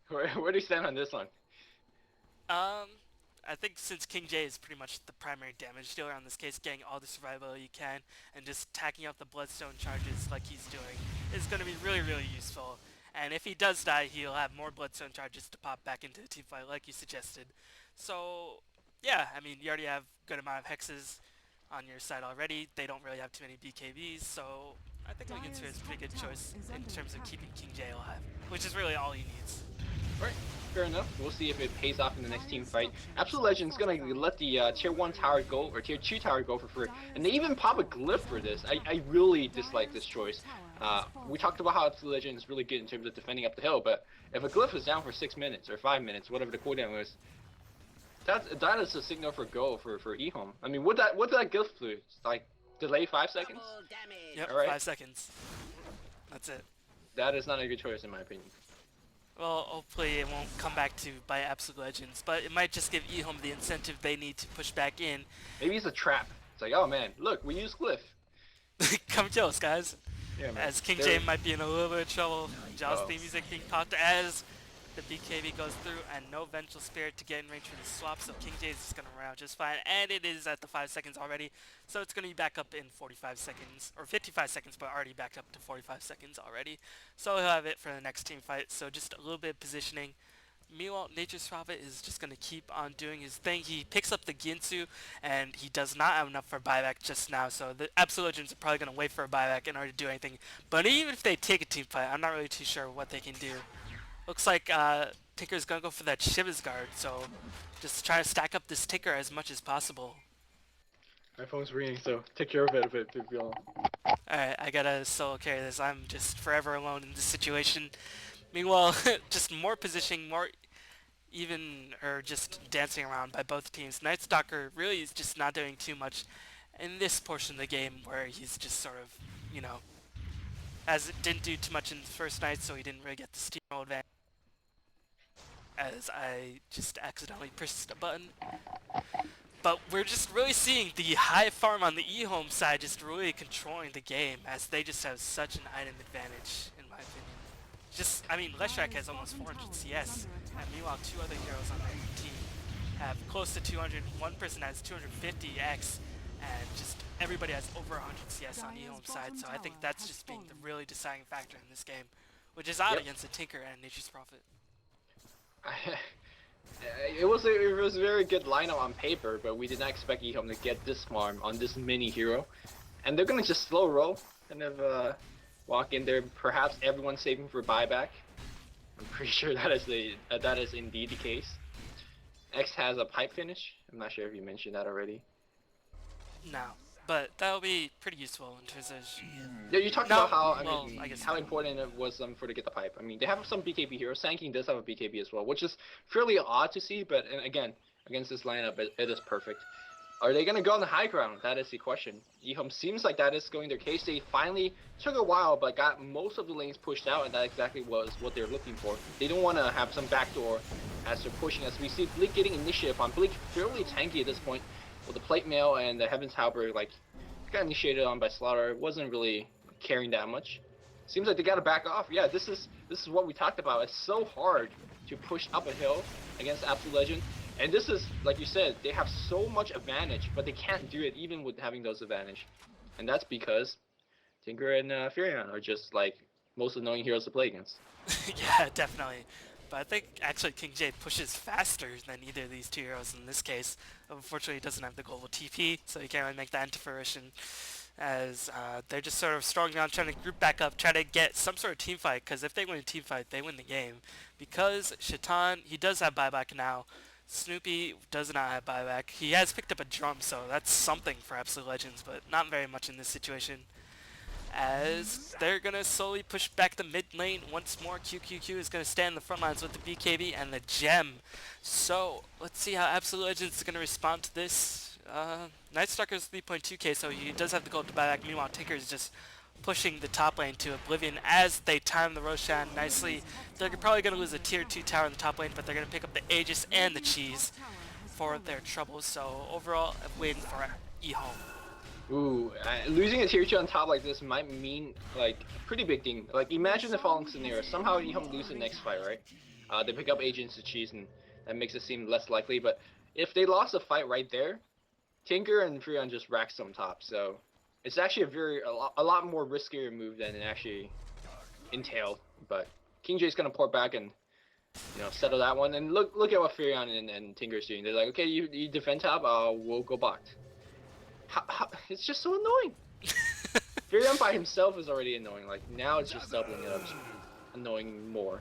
Where do you stand on this one? I think since King J is pretty much the primary damage dealer on this case, getting all the survival you can and just tacking out the Bloodstone charges like he's doing is going to be really, really useful. And if he does die, he'll have more Bloodstone charges to pop back into the team fight like you suggested. So, yeah, I mean, you already have a good amount of Hexes on your side already. They don't really have too many BKBs, so I think Lincoln Sphere is a pretty good choice in terms of keeping King J alive, which is really all he needs. Alright, fair enough. We'll see if it pays off in the next team fight. Absolute Legend's gonna let the tier 1 tower go, or tier 2 tower go for free. And they even pop a glyph for this. I really dislike this choice. We talked about how Absolute Legend is really good in terms of defending up the hill, but if a glyph is down for 6 minutes or 5 minutes, whatever the cooldown is, that is a signal for go for EHOME. I mean, what that glyph do? It's like delay 5 seconds? Yep, All right. 5 seconds. That's it. That is not a good choice in my opinion. Well, hopefully it won't come back to buy Absolute Legends, but it might just give EHOME the incentive they need to push back in. Maybe it's a trap. It's like, oh man, look, we use glyph. Come kill us, guys. Yeah, man. As King J They're might be in a little bit of trouble. Jaws oh. theme music being popped as the BKB goes through and no Vengeful Spirit to get in range for the swap, so King J is just going to run out just fine, and it is at the 5 seconds already, so it's going to be back up in 45 seconds, or 55 seconds, but already backed up to 45 seconds already, so he'll have it for the next team fight, so just a little bit of positioning. Meanwhile, Nature's Prophet is just going to keep on doing his thing. He picks up the Ginsu, and he does not have enough for buyback just now, so the Absolute Legends are probably going to wait for a buyback in order to do anything. But even if they take a team fight, I'm not really too sure what they can do. Looks like Tinker's going to go for that Shiva's Guard, so just try to stack up this Tinker as much as possible. My phone's ringing, so take care of it if you want. Alright, I gotta solo carry this. I'm just forever alone in this situation. Meanwhile, just more positioning, more even or just dancing around by both teams. Night Stalker really is just not doing too much in this portion of the game where he's just sort of, you know, as it didn't do too much in the first night, so he didn't really get the steamroll advantage as I just accidentally pressed a button. But we're just really seeing the high farm on the EHOME side just really controlling the game as they just have such an item advantage, in my opinion. Just, I mean, Leshrac has almost 400 CS, and meanwhile 2 other heroes on their team have close to 200. One person has 250 X, and just everybody has over 100 CS on EHOME side, so I think that's just being the really deciding factor in this game, which is odd Yep. against a Tinker and Nature's Prophet. It was a very good lineup on paper, but we did not expect EHOME to get this farm on this mini hero, and they're gonna just slow roll, kind of walk in there. Perhaps everyone's saving for buyback. I'm pretty sure that is indeed the case. X has a pipe finish. I'm not sure if you mentioned that already. No, but that'll be pretty useful in terms of... Yeah, you talked No, about how well, I guess how not. important it was for to get the pipe. I mean, they have some BKB heroes. Sanking does have a BKB as well, which is fairly odd to see. But and again, against this lineup, it is perfect. Are they gonna go on the high ground? That is the question. EHOME seems like that is going their case. They finally took a while, but got most of the lanes pushed out, and that exactly was what they're looking for. They don't want to have some backdoor as they're pushing. As we see Bleak getting initiative on Bleak, fairly tanky at this point, with the plate mail and the Heaven's Halberd like got initiated on by Slaughter. It wasn't really carrying that much. Seems like they gotta back off. Yeah, this is what we talked about. It's so hard to push up a hill against Absolute Legend. And this is, like you said, they have so much advantage, but they can't do it even with having those advantage. And that's because Tinker and Furion are just like most annoying heroes to play against. Yeah, definitely. But I think actually King J pushes faster than either of these two heroes in this case. Unfortunately, he doesn't have the global TP, so he can't really make that into fruition. As they're just sort of strong down, trying to group back up, try to get some sort of team fight, because if they win a team fight, they win the game. Because Shaitan, he does have buyback now. Snoopy does not have buyback. He has picked up a drum, so that's something for Absolute Legends, but not very much in this situation. As they're going to slowly push back the mid lane once more. QQQ is going to stand in the front lines with the BKB and the gem. So let's see how Absolute Legends is going to respond to this. Night Stalker's 3.2k, so he does have the gold to buy back. Meanwhile, Tinker is just pushing the top lane to oblivion as they time the Roshan nicely. They're probably going to lose a tier 2 tower in the top lane, but they're going to pick up the Aegis and the cheese for their troubles. So overall, a win for EHOME. Ooh, losing a tier 2 on top like this might mean like a pretty big thing. Like imagine the following scenario. Somehow EHOME lose the next fight, right? They pick up agents to cheese and that makes it seem less likely, but if they lost a fight right there, Tinker and Furion just racks them top, so it's actually a lot more riskier move than it actually entailed. But King J's gonna port back and settle that one. And look at what Furion and Tinker's doing. They're like, okay, you defend top, we'll go bot. It's just so annoying. Furion by himself is already annoying. Like now it's just doubling it up, annoying more.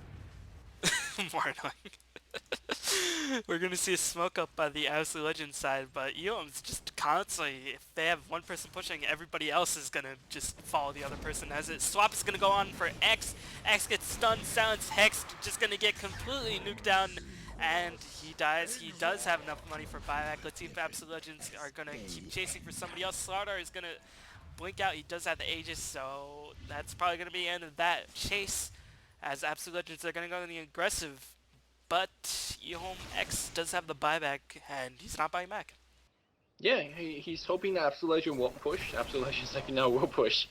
More annoying. We're gonna see a smoke up by the Absolute Legends side, but EOM's just constantly, if they have one person pushing, everybody else is gonna just follow the other person as it. Swap is gonna go on for X. X gets stunned, silenced, Hex just gonna get completely nuked down, and he dies. He does have enough money for buyback. Let's see if Absolute Legends are gonna keep chasing for somebody else. Slaughter is gonna blink out. He does have the Aegis, so that's probably gonna be the end of that chase. As Absolute Legends are going to go in the aggressive, but EHOME X does have the buyback, and he's not buying back. Yeah, he's hoping that Absolute Legend won't push. Absolute Legend's like, no, we'll push.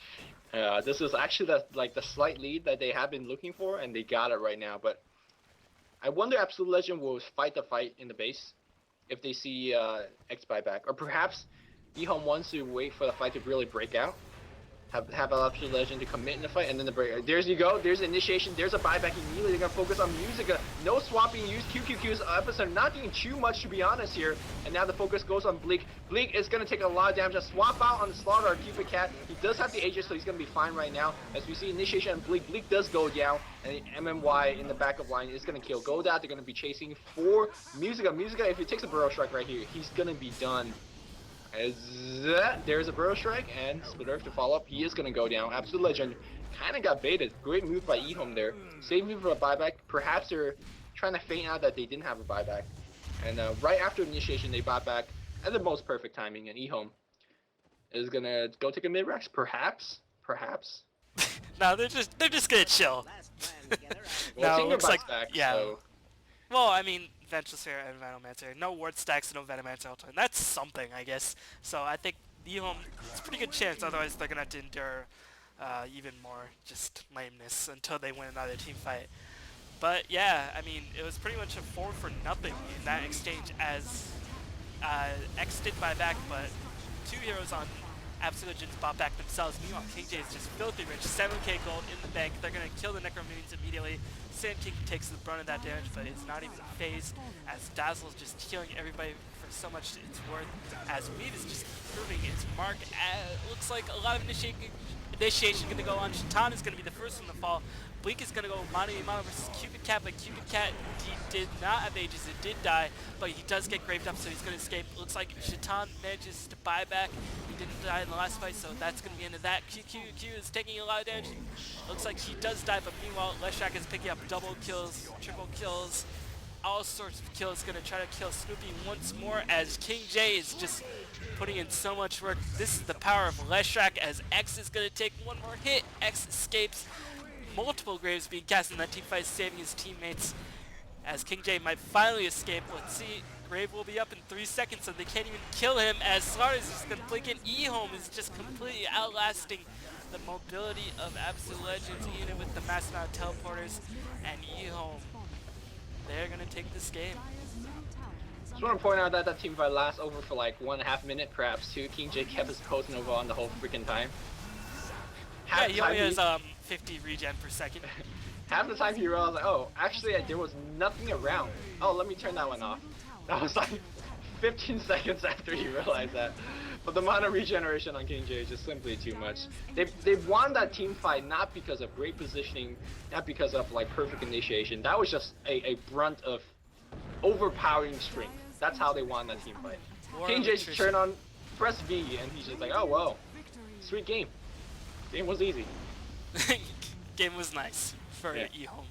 This is actually the slight lead that they have been looking for, and they got it right now. But I wonder Absolute Legend will fight the fight in the base if they see X buyback, or perhaps EHOME wants to wait for the fight to really break out. Have Absolute Legend to commit in the fight, and then the break. There's you go. There's initiation. There's a buyback. Immediately they're gonna focus on music. No swapping. Use QQQ's episode. Not doing too much to be honest here. And now the focus goes on Bleak. Bleak is gonna take a lot of damage. Just swap out on the Slaughter or Cupid Cat. He does have the Aegis, so he's gonna be fine right now. As we see initiation on Bleak. Bleak does go down, and MMY in the backup line is gonna kill Godat. They're gonna be chasing for Musica. Musica, if he takes a Burrow Strike right here, he's gonna be done. As there's a Burrow Strike, and Splitter to follow up. He is going to go down. Absolute Legend kind of got baited. Great move by EHOME there. Saving for a buyback. Perhaps they're trying to feint out that they didn't have a buyback. And right after initiation, they bought back at the most perfect timing, and EHOME is going to go take a mid-rex. Perhaps. Perhaps. No, they're just gonna chill. Well, No, it Tinker looks like buys back, yeah. so... Well, I mean, Vengeful Sphere and Venomancer. No ward stacks, no Venomancer ultimate. That's something, I guess. So I think EHOME, it's a pretty good chance. Otherwise, they're gonna have to endure even more just lameness until they win another team fight. But yeah, I mean, it was pretty much a 4 for nothing in that exchange as X did buy back, but two heroes on Absolute Legends bought back themselves. Meanwhile, KJ is just filthy rich, 7k gold in the bank. They're going to kill the Necromoons immediately. Sand King takes the brunt of that damage, but is not even phased, as Dazzle is just healing everybody for so much it's worth, as Weave is just proving its mark. Looks like a lot of initiation going to go on. Shaitan is going to be the first one to fall. Bleak is going to go mano a mano versus Cupid Cat, but Cupid Cat, he did not have Aegis, it did die, but he does get graved up, so he's going to escape. Looks like Shaitan manages to buy back. He didn't die in the last fight, so that's going to be the end of that. QQQ is taking a lot of damage. Looks like he does die, but meanwhile, Leshak is picking up double kills, triple kills, all sorts of kills. Going to try to kill Snoopy once more, as King J is just putting in so much work. This is the power of Leshak, as X is going to take one more hit. X escapes. Multiple graves being cast in that team fight, saving his teammates, as King J might finally escape. Let's see, Grave will be up in 3 seconds, so they can't even kill him, as Slaughter is just gonna blink in. EHOME is just completely outlasting the mobility of Absolute Legends, even with the massive amount of teleporters, and EHOME, they're gonna take this game. Just want to point out that that team fight lasts over for like 1.5 minutes, perhaps two. King J kept his post Nova on the whole freaking time. Yeah, he only has 50 regen per second. Half the time he realized, like, oh, actually there was nothing around. Oh, let me turn that one off. That was like 15 seconds after he realized that. But the amount of regeneration on King J is just simply too much. They won that team fight not because of great positioning, not because of like perfect initiation. That was just a brunt of overpowering strength. That's how they won that team fight. King J turn on, press V, and he's just like, oh, whoa, sweet game. Game was easy. Game was nice for EHOME,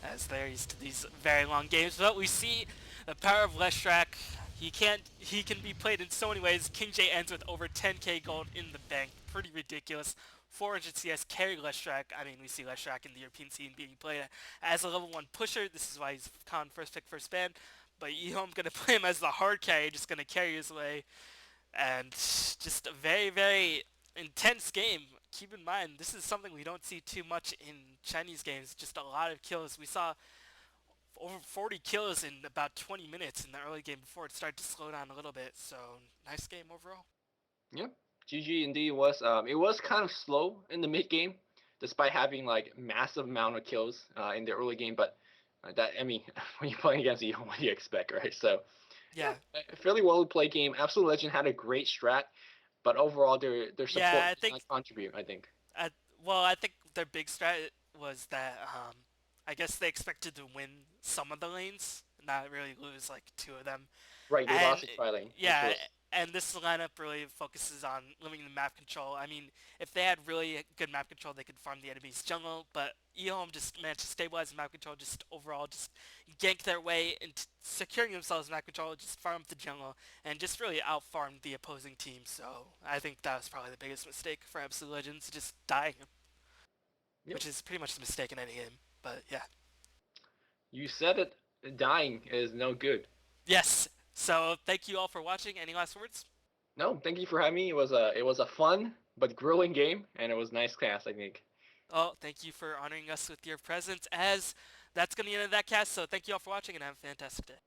as they're used to these very long games. But we see the power of Leshak. He can be played in so many ways. King J ends with over 10k gold in the bank. Pretty ridiculous. 400 CS carry Leshak. I mean, we see Leshak in the European scene being played as a level 1 pusher. This is why he's con first pick, first ban. But EHOME gonna play him as the hard carry, just gonna carry his way. And just a very, very intense game. Keep in mind, this is something we don't see too much in Chinese games, just a lot of kills. We saw over 40 kills in about 20 minutes in the early game before it started to slow down a little bit, so nice game overall. Yep, GG indeed was. It was kind of slow in the mid game, despite having like massive amount of kills in the early game. But that, I mean, when you're playing against EHOME, what do you expect, right? So yeah, a fairly well played game. Absolute Legend had a great strat, but overall their support did not contribute, I think. Well, I think their big strat was that I guess they expected to win some of the lanes, not really lose like 2 of them. Right, they And lost the tri lane. yeah, and this lineup really focuses on limiting the map control. I mean, if they had really good map control, they could farm the enemy's jungle, but EHOME just managed to stabilize the map control, just overall just gank their way into securing themselves map control, just farm up the jungle, and just really out-farm the opposing team. So I think that was probably the biggest mistake for Absolute Legends, just dying, which is pretty much the mistake in any game. But yeah. You said it, dying is no good. Yes. So thank you all for watching. Any last words? No, thank you for having me. It was a fun but grueling game, and it was nice class, I think. Oh, thank you for honoring us with your presence. As that's going to be the end of that cast. So thank you all for watching and have a fantastic day.